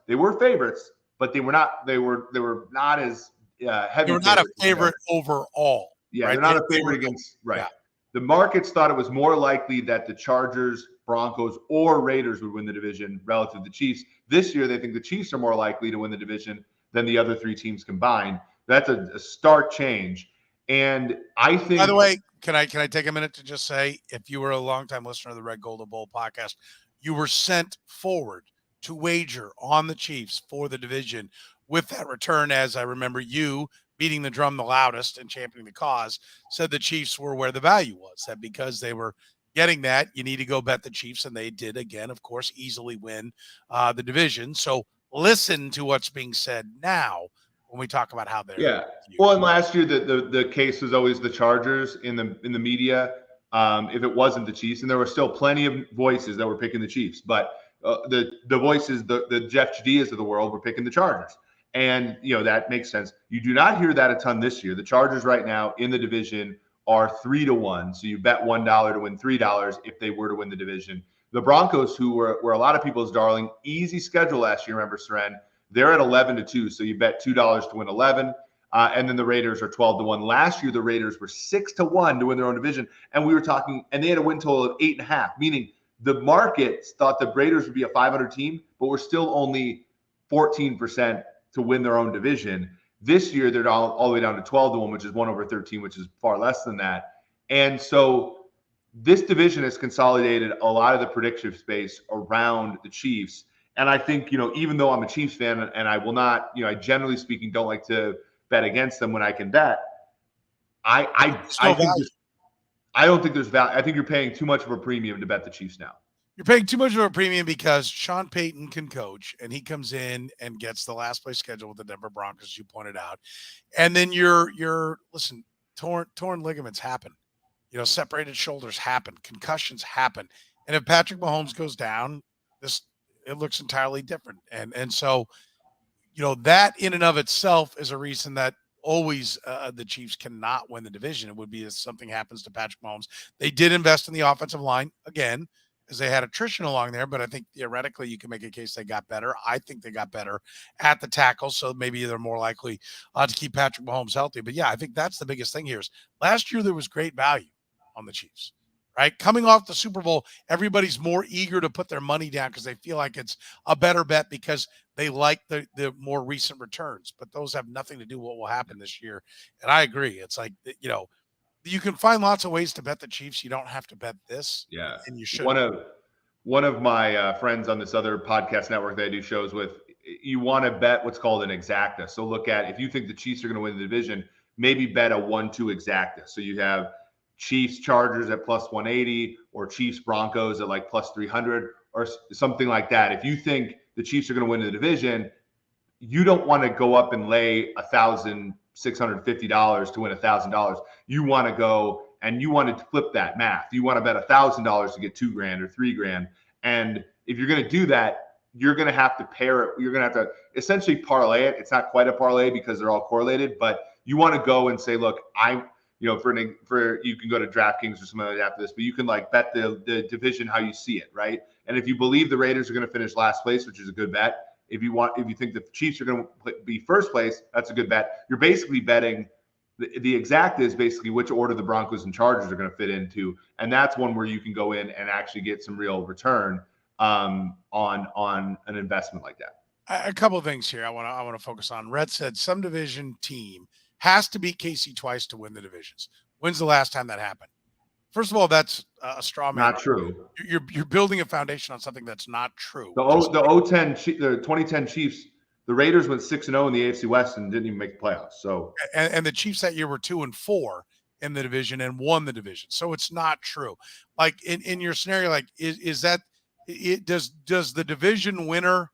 they were favorites, but they were not as heavy. They were not a favorite overall. Yeah, right? They're not a favorite against right. Yeah. The markets thought it was more likely that the Chargers, Broncos, or Raiders would win the division relative to the Chiefs. This year, they think the Chiefs are more likely to win the division than the other three teams combined. That's a stark change. And I think, by the way, can I take a minute to just say, if you were a longtime listener of the Red Gold and Bold podcast, you were sent forward to wager on the Chiefs for the division with that return, as I remember you beating the drum the loudest and championing the cause, said the Chiefs were where the value was, that because they were getting that, you need to go bet the Chiefs, and they did, again, of course, easily win the division. So listen to what's being said now when we talk about how they're Well, and last year the case was always the Chargers in the media, if it wasn't the Chiefs, and there were still plenty of voices that were picking the Chiefs, but the voices, the Jeff Chadihas of the world were picking the Chargers, and that makes sense. You do not hear that a ton this year. The Chargers right now in the division are 3-1, so you bet $1 to win $3 if they were to win the division. The Broncos, who were a lot of people's darling, easy schedule last year. Remember, Soren? They're at 11-2, so you bet $2 to win 11. And then the Raiders are 12-1. Last year, the Raiders were 6-1 to win their own division, and we were talking, and they had a win total of 8.5. Meaning the markets thought the Raiders would be a 500 team, but we're still only 14% to win their own division. This year, they're all the way down to 12-1, which is 1/13, which is far less than that. And so this division has consolidated a lot of the prediction space around the Chiefs. And I think, even though I'm a Chiefs fan and I will not, I generally speaking don't like to bet against them when I can bet, I don't think there's value. I think you're paying too much of a premium to bet the Chiefs now. You're paying too much of a premium because Sean Payton can coach, and he comes in and gets the last place schedule with the Denver Broncos, as you pointed out. And then listen, torn ligaments happen. Separated shoulders happen. Concussions happen. And if Patrick Mahomes goes down, it looks entirely different. And so, that in and of itself is a reason that always the Chiefs cannot win the division. It would be if something happens to Patrick Mahomes. They did invest in the offensive line again, as they had attrition along there, but I think theoretically you can make a case they got better. I think they got better at the tackle, so maybe they're more likely to keep Patrick Mahomes healthy. But yeah, I think that's the biggest thing here is last year there was great value on the Chiefs. Right? Coming off the Super Bowl, everybody's more eager to put their money down because they feel like it's a better bet because they like the more recent returns. But those have nothing to do with what will happen this year. And I agree. It's like, you can find lots of ways to bet the Chiefs. You don't have to bet this. Yeah. And you should. One of my friends on this other podcast network that I do shows with, you want to bet what's called an exacta. So look at, if you think the Chiefs are going to win the division, maybe bet a 1-2 exacta. So you have Chiefs Chargers at plus 180 or Chiefs Broncos at like plus 300 or something like that. If you think the Chiefs are going to win the division, you don't want to go up and lay $1,650 to win $1,000. You want to go and you want to flip that math. You want to bet $1,000 to get $2,000 or $3,000. And if you're going to do that, you're going to have to pair it. You're going to have to essentially parlay it. It's not quite a parlay because they're all correlated, but you want to go and say, look, for you can go to DraftKings or something like that after this, but you can like bet the division how you see it, right? And if you believe the Raiders are going to finish last place, which is a good bet. If you think the Chiefs are going to be first place, that's a good bet. You're basically betting the exact is basically which order the Broncos and Chargers are going to fit into, and that's one where you can go in and actually get some real return on an investment like that. A couple of things here I want to focus on. Red said some division team has to beat KC twice to win the divisions. When's the last time that happened? First of all, that's a straw man. Not true. You're building a foundation on something that's not true. The 2010 Chiefs, the Raiders went 6-0 in the AFC West and didn't even make the playoffs. So and the Chiefs that year were 2-4 in the division and won the division. So it's not true. Like in your scenario, like is that it? Does the division winner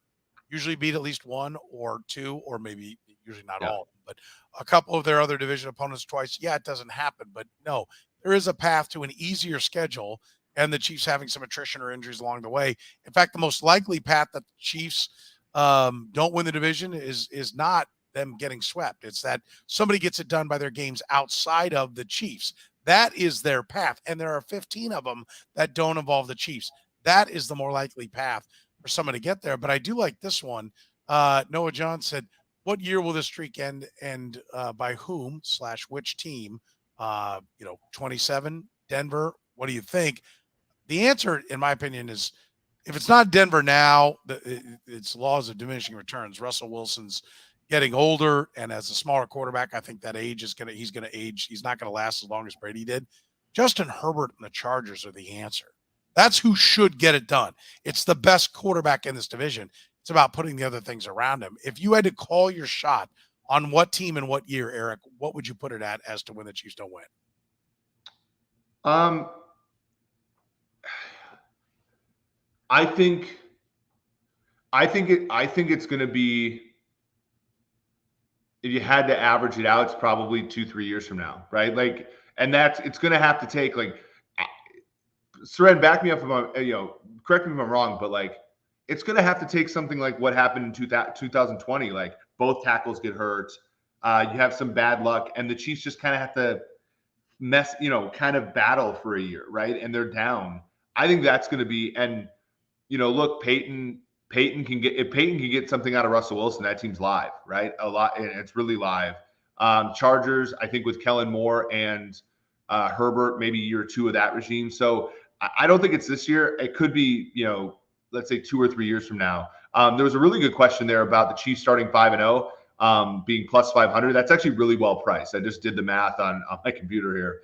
usually beat at least one or two, or maybe usually not all but a couple of their other division opponents twice. Yeah, it doesn't happen, but no, there is a path to an easier schedule, and the Chiefs having some attrition or injuries along the way. In fact, the most likely path that the Chiefs don't win the division is not them getting swept. It's that somebody gets it done by their games outside of the Chiefs. That is their path, and there are 15 of them that don't involve the Chiefs. That is the more likely path for someone to get there. But I do like this one. Noah John said, "What year will this streak end? And by whom / which team? 27 Denver. What do you think?" The answer, in my opinion, is if it's not Denver now, it's laws of diminishing returns. Russell Wilson's getting older, and as a smaller quarterback, I think that he's going to age. He's not going to last as long as Brady did. Justin Herbert and the Chargers are the answer. That's who should get it done. It's the best quarterback in this division. It's about putting the other things around him. If you had to call your shot on what team and what year, Eric, what would you put it at as to when the Chiefs don't win? I think it's going to be, if you had to average it out, it's probably 2-3 years from now, right? Like, and it's going to have to take, like, Soren, back me up if I'm, correct me if I'm wrong, but like, it's going to have to take something like what happened in 2020. Like, both tackles get hurt. You have some bad luck, and the Chiefs just kind of have to kind of battle for a year, right? And they're down. I think that's going to be, and look, Peyton can get something out of Russell Wilson, that team's live, right? A lot, and it's really live. Chargers, I think, with Kellen Moore and Herbert, maybe year 2 of that regime. So I don't think it's this year. It could be, let's say 2 or 3 years from now. There was a really good question there about the Chiefs starting 5-0, being plus 500. That's actually really well priced. I just did the math on my computer here.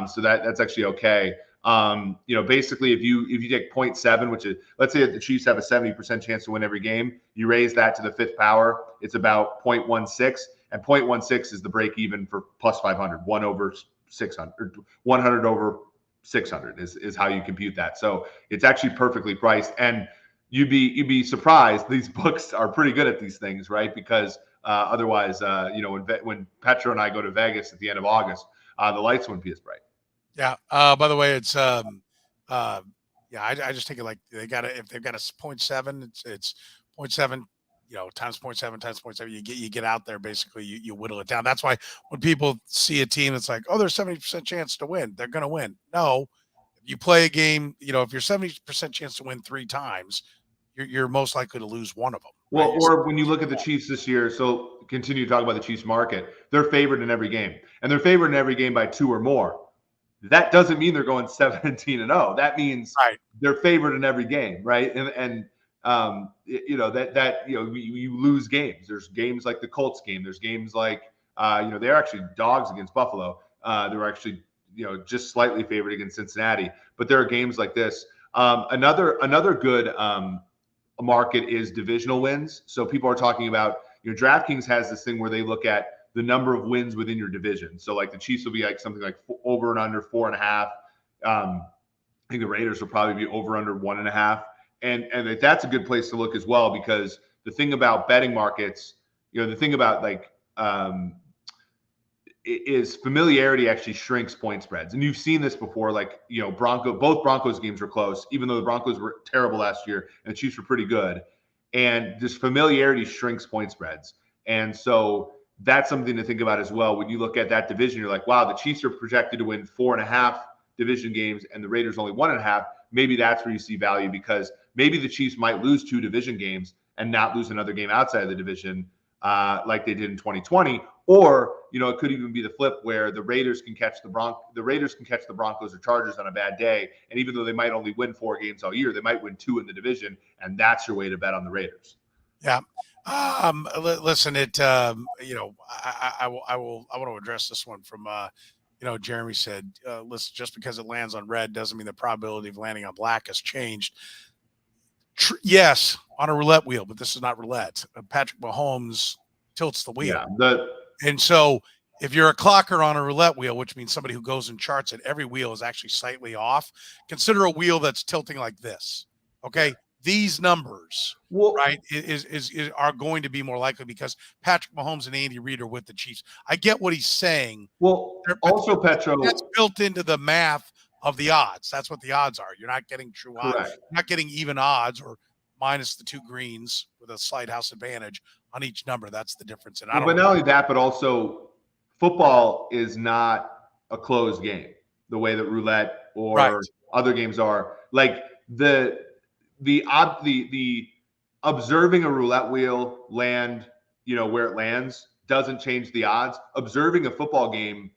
So that's actually okay. Basically, if you take 0.7, which is, let's say that the Chiefs have a 70% chance to win every game, you raise that to the 5th power, it's about 0.16, and 0.16 is the break even for plus 500, 1 over 600, 100 over 600 is how you compute that. So it's actually perfectly priced, and you'd be surprised. These books are pretty good at these things, right? Because otherwise, when Petro and I go to Vegas at the end of August, the lights wouldn't be as bright. Yeah. By the way, it's I just think it like if they've got a 0.7, it's 0.7, times 0.7 times 0.7. You get out there, basically you whittle it down. That's why when people see a team that's like, oh, there's 70% chance to win, they're going to win. No, if you play a game, if you're 70% chance to win 3 times, you're most likely to lose one of them. Well, right? Or when you look at the Chiefs this year, so continue to talk about the Chiefs market, they're favored in every game, and they're favored in every game by 2 or more. That doesn't mean they're going 17-0. That means they're favored in every game, right? And you lose games. There's games like the Colts game. There's games like they're actually dogs against Buffalo. They're actually just slightly favored against Cincinnati. But there are games like this. Another good market is divisional wins. So people are talking about DraftKings has this thing where they look at the number of wins within your division. So like the Chiefs will be like something like over and under 4.5. I think the Raiders will probably be over under 1.5. And that's a good place to look as well, because the thing about betting markets, the thing about is familiarity actually shrinks point spreads. And you've seen this before, like, both Broncos games were close, even though the Broncos were terrible last year and the Chiefs were pretty good. And this familiarity shrinks point spreads. And so that's something to think about as well. When you look at that division, you're like, wow, the Chiefs are projected to win 4.5 division games and the Raiders only 1.5. Maybe that's where you see value, because maybe the Chiefs might lose 2 division games and not lose another game outside of the division like they did in 2020. Or, it could even be the flip, where the Raiders can catch the Broncos or Chargers on a bad day. And even though they might only win 4 games all year, they might win 2 in the division. And that's your way to bet on the Raiders. Yeah. Listen, I want to address this one from, Jeremy said, listen, just because it lands on red doesn't mean the probability of landing on black has changed. Yes, on a roulette wheel, but this is not roulette. Patrick Mahomes tilts the wheel. Yeah, and so if you're a clocker on a roulette wheel, which means somebody who goes and charts it, every wheel is actually slightly off. Consider a wheel that's tilting like this. Okay. these numbers, Well, right, are going to be more likely because Patrick Mahomes and Andy Reid are with the Chiefs. I get what he's saying. well, But also Petro. that's built into the math of the odds. That's what the odds are. You're not getting true odds. Correct. You're not getting even odds or minus the 2 greens with a slight house advantage on each number. That's the difference. And But not only that, but also football is not a closed game the way that roulette or other games are. Like the observing a roulette wheel land, where it lands doesn't change the odds. Observing a football game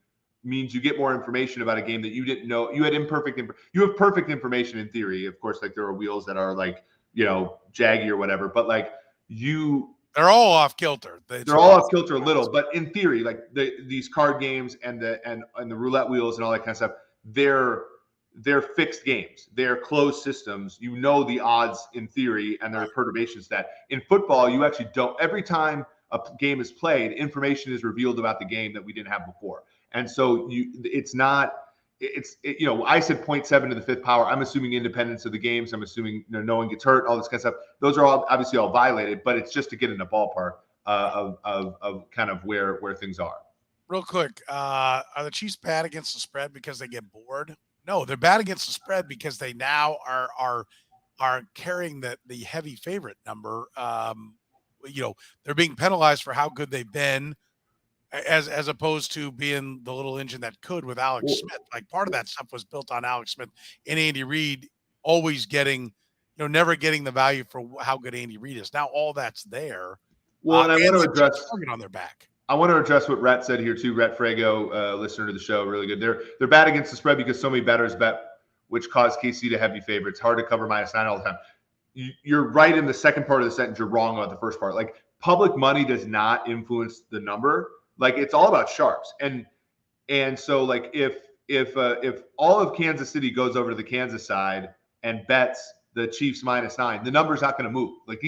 means you get more information about a game that you didn't know. You have perfect information in theory. Of course, like there are wheels that are like, jaggy or whatever, but like they're all off kilter. They're all off kilter a little, but in theory, like these card games and the roulette wheels and all that kind of stuff, they're fixed games. They're closed systems. You know the odds in theory, and there are perturbations that in football you actually don't. Every time a game is played, information is revealed about the game that we didn't have before, and so it's not. I said 0.7 to the 5th power. I'm assuming independence of the games. I'm assuming no one gets hurt, all this kind of stuff. Those are all obviously all violated, but it's just to get in the ballpark of kind of where things are. Real quick, are the Chiefs bad against the spread because they get bored? No, they're bad against the spread because they now are carrying the heavy favorite number. They're being penalized for how good they've been, as opposed to being the little engine that could with Alex Smith. Like part of that stuff was built on Alex Smith and Andy Reid always getting, never getting the value for how good Andy Reid is. Now all that's there. Well, and I want to address target on their back. I want to address what Rhett said here too. Rhett Frago, listener to the show, really good. They're bad against the spread because so many bettors bet, which caused KC to heavy favorites. Hard to cover -9 all the time. You're right in the second part of the sentence. You're wrong about the first part. Like public money does not influence the number. Like it's all about sharps. And so like if all of Kansas City goes over to the Kansas side and bets the Chiefs -9, the number's not going to move. Like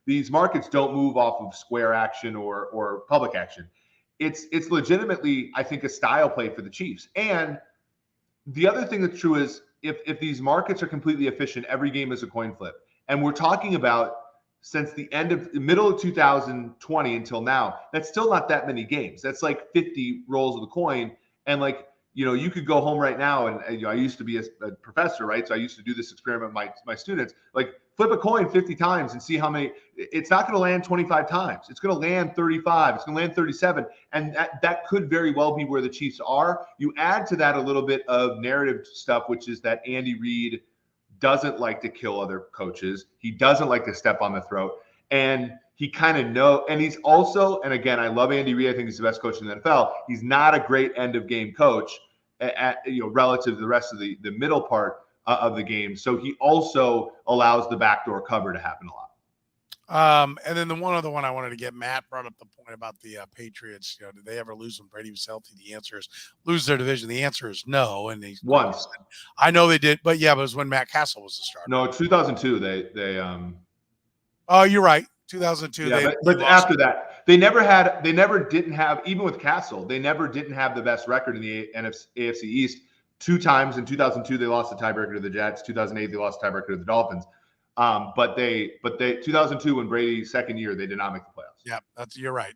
these markets don't move off of square action or public action. It's legitimately, I think, a style play for the Chiefs. And the other thing that's true is if these markets are completely efficient, every game is a coin flip. And we're talking about since the middle of 2020 until now, that's still not that many games. That's like 50 rolls of the coin. And like, you could go home right now. And I used to be a professor, right? So I used to do this experiment with my students, like flip a coin 50 times and see how many. It's not going to land 25 times. It's going to land 35. It's going to land 37. And that could very well be where the Chiefs are. You add to that a little bit of narrative stuff, which is that Andy Reid doesn't like to kill other coaches. He doesn't like to step on the throat. And he kind of and he's also, and again, I love Andy Reid. I think he's the best coach in the NFL. He's not a great end of game coach relative to the rest of the middle part of the game. So he also allows the backdoor cover to happen a lot. And then the one other one I wanted to get, Matt brought up the point about the Patriots. Did they ever lose when Brady was healthy? The answer is lose their division. The answer is no. And they once. I know they did, but yeah, but it was when Matt Castle was the starter. No, 2002. They Oh, you're right. 2002. Yeah, but after that, they never didn't have, even with Castle, they never didn't have the best record in the AFC East. 2 times in 2002 they lost the tiebreaker to the Jets. 2008 they lost the tiebreaker to the Dolphins. But they 2002 when Brady's second year, they did not make the playoffs. Yeah, you're right.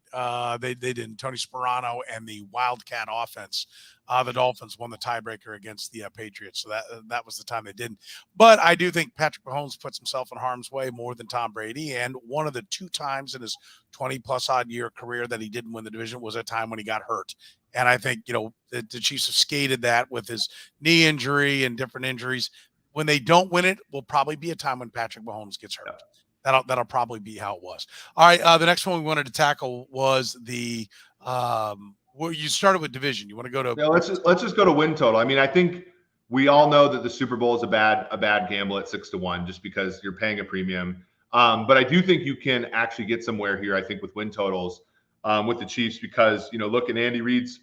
They didn't. Tony Sperano and the Wildcat offense, the Dolphins won the tiebreaker against the Patriots. So that was the time they didn't. But I do think Patrick Mahomes puts himself in harm's way more than Tom Brady. And one of the 2 times in his 20-plus odd year career that he didn't win the division was a time when he got hurt. And I think, the Chiefs have skated that with his knee injury and different injuries. When they don't win it, will probably be a time when Patrick Mahomes gets hurt. That'll probably be how it was. All right, the next one we wanted to tackle was the well, you started with division. You want to go to? Yeah, let's just go to win total. I mean, I think we all know that the Super Bowl is a bad gamble at 6-1, just because you're paying a premium. But I do think you can actually get somewhere here. I think with win totals with the Chiefs, because look at Andy Reid's.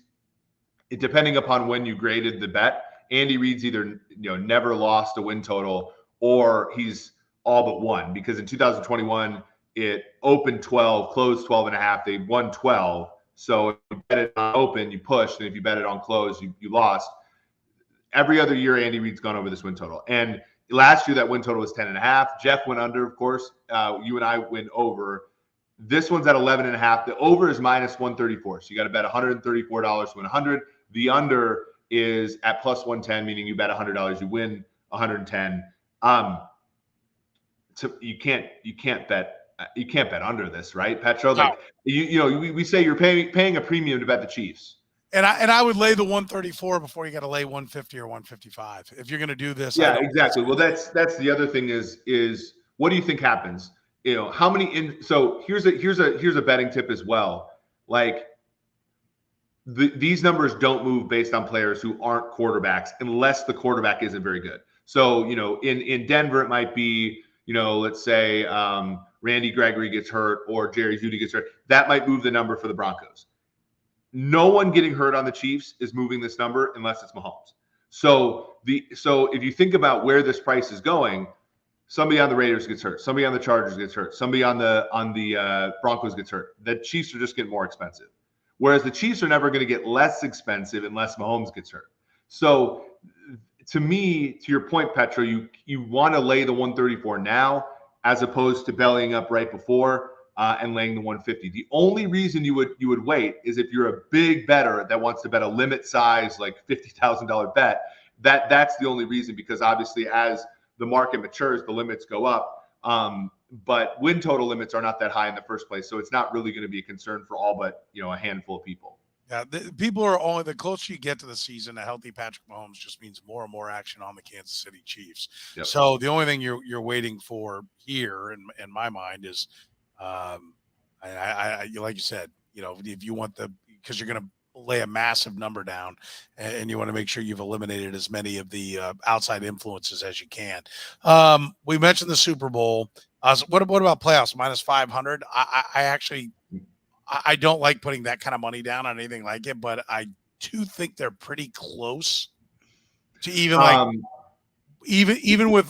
Depending upon when you graded the bet, Andy Reid's either never lost a win total or he's all but won, because in 2021 it opened 12, closed 12.5. They won 12. So if you bet it on open, you pushed, and if you bet it on close, you lost. Every other year, Andy Reid's gone over this win total. And last year that win total was 10.5. Jeff went under, of course. You and I went over. This one's at 11.5. The over is minus 134. So you got to bet $134 to win 100. The under is at plus 110, meaning you bet $100, you win 110. So you can't bet under this, right, Petro? No. Like we say you're paying a premium to bet the Chiefs. And I would lay the 134 before you got to lay 150 or 155 if you're going to do this. Yeah, exactly. Well, that's the other thing is what do you think happens? How many so here's a betting tip as well. Like these numbers don't move based on players who aren't quarterbacks unless the quarterback isn't very good. So, in Denver it might be, let's say Randy Gregory gets hurt or Jerry Jeudy gets hurt. That might move the number for the Broncos. No one getting hurt on the Chiefs is moving this number unless it's Mahomes. So if you think about where this price is going, somebody on the Raiders gets hurt, somebody on the Chargers gets hurt, somebody on the Broncos gets hurt. The Chiefs are just getting more expensive. Whereas the Chiefs are never going to get less expensive unless Mahomes gets hurt. So to me, to your point, Petro, you want to lay the 134 now as opposed to bellying up right before and laying the 150. The only reason you would wait is if you're a big bettor that wants to bet a limit size, like $50,000 bet. That's the only reason, because obviously as the market matures, the limits go up. But win total limits are not that high in the first place, so it's not really going to be a concern for all but a handful of people. Yeah, people are only, the closer you get to the season, a healthy Patrick Mahomes just means more and more action on the Kansas City Chiefs. Yep. So the only thing you're waiting for here, in my mind, is, I like you said, if you want because you're going to lay a massive number down, and you want to make sure you've eliminated as many of the outside influences as you can. We mentioned the Super Bowl. What about playoffs? Minus 500. I don't like putting that kind of money down on anything like it, but I do think they're pretty close to even with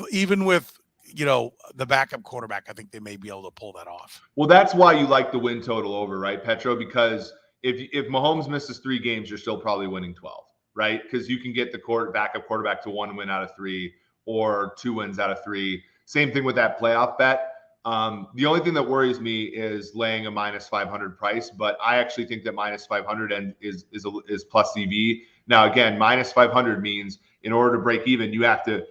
the backup quarterback. I think they may be able to pull that off. Well, that's why you like the win total over, right, Petro? Because if Mahomes misses 3 games, you're still probably winning 12, right? Because you can get the backup quarterback to 1 win out of 3 or 2 wins out of 3. Same thing with that playoff bet. The only thing that worries me is laying a minus 500 price, but I actually think that minus 500 is plus EV. Now, again, minus 500 means in order to break even, you have to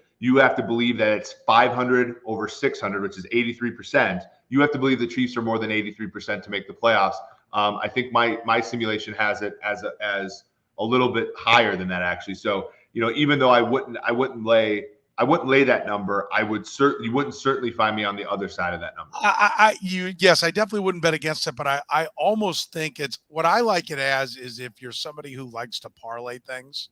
believe that it's 500 over 600, which is 83%. You have to believe the Chiefs are more than 83% to make the playoffs. I think my simulation has it as a little bit higher than that, actually. So, even though I wouldn't lay that number, you wouldn't certainly find me on the other side of that number. Yes, I definitely wouldn't bet against it, but I almost think it's what I like it as is, if you're somebody who likes to parlay things,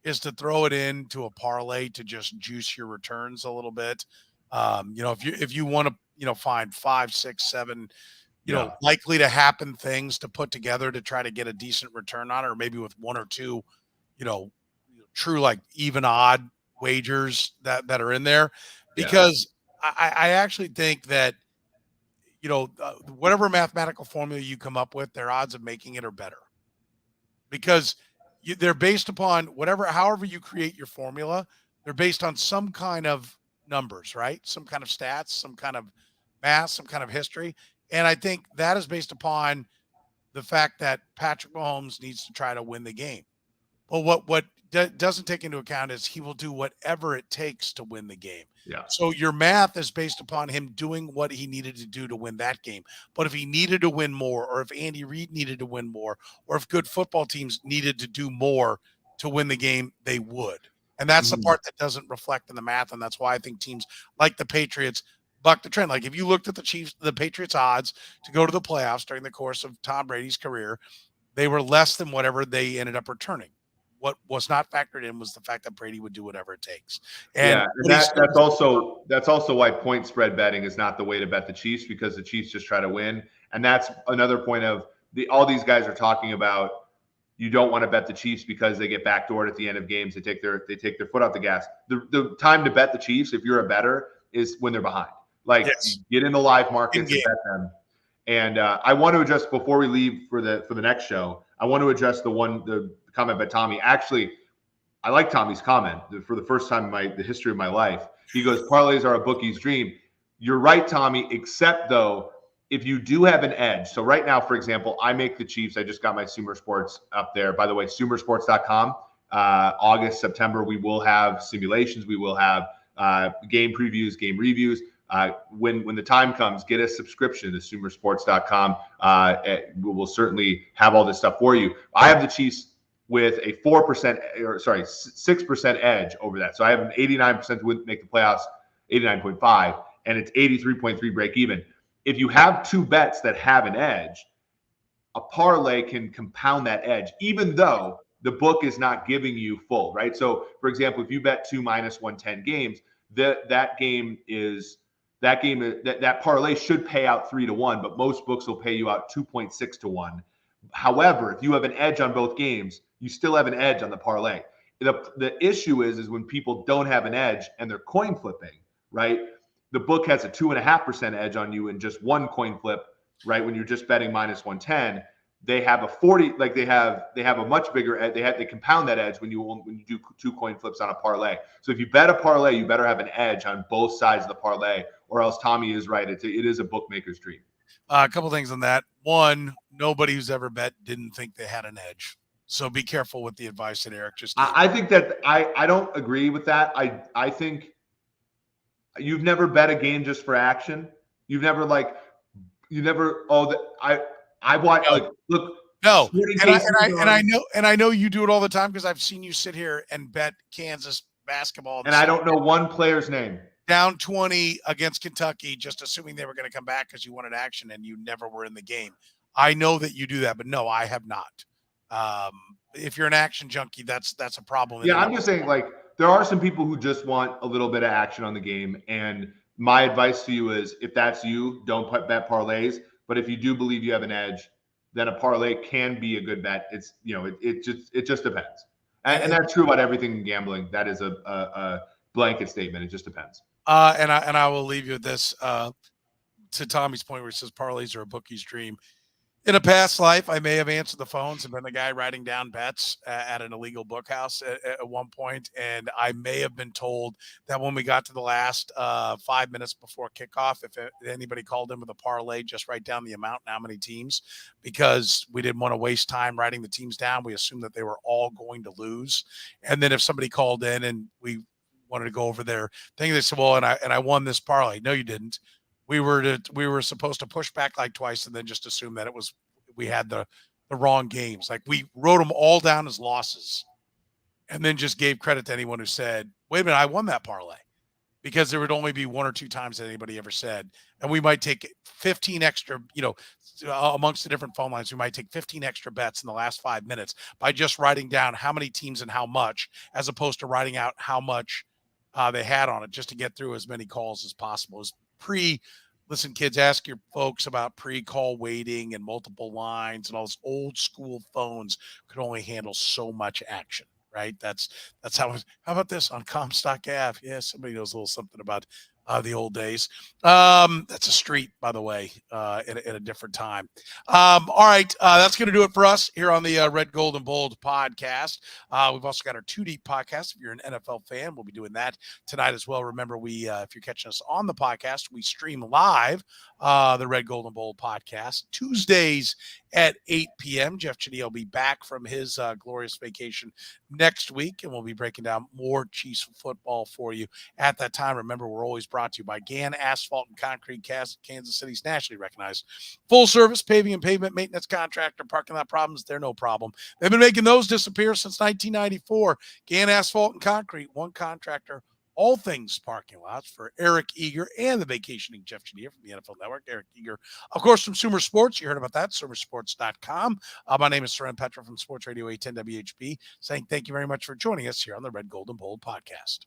is to throw it into a parlay to just juice your returns a little bit. If you want to, find 5, 6, 7, likely to happen things to put together to try to get a decent return on it, or maybe with 1 or 2, true, like even odd wagers that are in there, because I actually think that whatever mathematical formula you come up with, their odds of making it are better, because they're based upon however you create your formula. They're based on some kind of numbers, right? Some kind of stats, some kind of math, some kind of history, and I think that is based upon the fact that Patrick Mahomes needs to try to win the game. Well, what doesn't take into account is he will do whatever it takes to win the game. Yeah. So your math is based upon him doing what he needed to do to win that game. But if he needed to win more, or if Andy Reid needed to win more, or if good football teams needed to do more to win the game, they would. And that's the part that doesn't reflect in the math. And that's why I think teams like the Patriots buck the trend. Like if you looked at the Patriots odds to go to the playoffs during the course of Tom Brady's career, they were less than whatever they ended up returning. What was not factored in was the fact that Brady would do whatever it takes. And that's also why point spread betting is not the way to bet the Chiefs, because the Chiefs just try to win. And that's another point of all these guys are talking about. You don't want to bet the Chiefs because they get backdoored at the end of games. They take their foot off the gas. The time to bet the Chiefs, if you're a bettor, is when they're behind. Like get in the live markets and bet them. And I want to adjust before we leave for the next show. I want to address the comment by Tommy. Actually, I like Tommy's comment for the first time in the history of my life. He goes, parlays are a bookie's dream. You're right, Tommy, except though, if you do have an edge. So right now, for example, I make the Chiefs. I just got my Sumer Sports up there. By the way, sumersports.com. August, September, we will have simulations. We will have game previews, game reviews. When the time comes, get a subscription to sumersports.com. We will certainly have all this stuff for you. I have the Chiefs with a 6% edge over that. So I have an 89% to make the playoffs, 89.5, and it's 83.3 break even. If you have two bets that have an edge, a parlay can compound that edge, even though the book is not giving you full, right? So, for example, if you bet 2 minus 110 games, that parlay should pay out 3-1, but most books will pay you out 2.6-1. However, if you have an edge on both games, you still have an edge on the parlay. The issue is when people don't have an edge and they're coin flipping, right? The book has a 2.5% edge on you in just one coin flip, right? When you're just betting minus 110, they have a 40, like they have a much bigger edge. They compound that edge when you do 2 coin flips on a parlay. So if you bet a parlay, you better have an edge on both sides of the parlay, or else Tommy is right. It is a bookmaker's dream. A couple things on that. One, nobody who's ever bet didn't think they had an edge. So be careful with the advice that Eric just gave. I think that I don't agree with that. I think you've never bet a game just for action. I watch look. No, and I know you do it all the time because I've seen you sit here and bet Kansas basketball. And I don't know one player's name. Down 20 against Kentucky, just assuming they were going to come back because you wanted action and you never were in the game. I know that you do that, but no, I have not. If you're an action junkie, that's a problem. Yeah, I'm just saying, like, there are some people who just want a little bit of action on the game. And my advice to you is, if that's you, don't bet parlays. But if you do believe you have an edge, then a parlay can be a good bet. It's, it just depends. And that's true about everything in gambling. That is a blanket statement. It just depends. And I will leave you with this, to Tommy's point where he says parlays are a bookie's dream. In a past life, I may have answered the phones and been the guy writing down bets at an illegal bookhouse at one point. And I may have been told that when we got to the last 5 minutes before kickoff, if anybody called in with a parlay, just write down the amount and how many teams, because we didn't want to waste time writing the teams down. We assumed that they were all going to lose. And then if somebody called in and we wanted to go over their thing, they said, well, and I won this parlay. No, you didn't. We were supposed to push back like twice and then just assume that we had the wrong games. Like, we wrote them all down as losses and then just gave credit to anyone who said, wait a minute, I won that parlay, because there would only be 1 or 2 times that anybody ever said. And we might take 15 extra, amongst the different phone lines, we might take 15 extra bets in the last 5 minutes by just writing down how many teams and how much, as opposed to writing out how much they had on it, just to get through as many calls as possible. Listen, kids, ask your folks about pre-call waiting and multiple lines, and all those old school phones could only handle so much action, right? That's how about this on Comstock Ave? Yeah, somebody knows a little something about the old days. That's a street, by the way, in a different time. All right, that's going to do it for us here on the Red, Gold, and Bold podcast. We've also got our 2 Deep podcast. If you're an NFL fan, we'll be doing that tonight as well. Remember, if you're catching us on the podcast, we stream live the Red, Gold, and Bold podcast Tuesdays at 8 p.m. Jeff Chadiha will be back from his glorious vacation next week, and we'll be breaking down more Chiefs football for you at that time. Remember, we're always brought to you by Gann Asphalt and Concrete, Kansas City's nationally recognized full-service paving and pavement maintenance contractor. Parking lot problems, they're no problem. They've been making those disappear since 1994. Gann Asphalt and Concrete, one contractor, all things parking lots. For Eric Eager and the vacationing Jeff Chadiha from the NFL Network. Eric Eager, of course, from Sumer Sports. You heard about that, sumersports.com. My name is Soren Petro from Sports Radio 810 WHB, saying thank you very much for joining us here on the Red, Gold, and Bold podcast.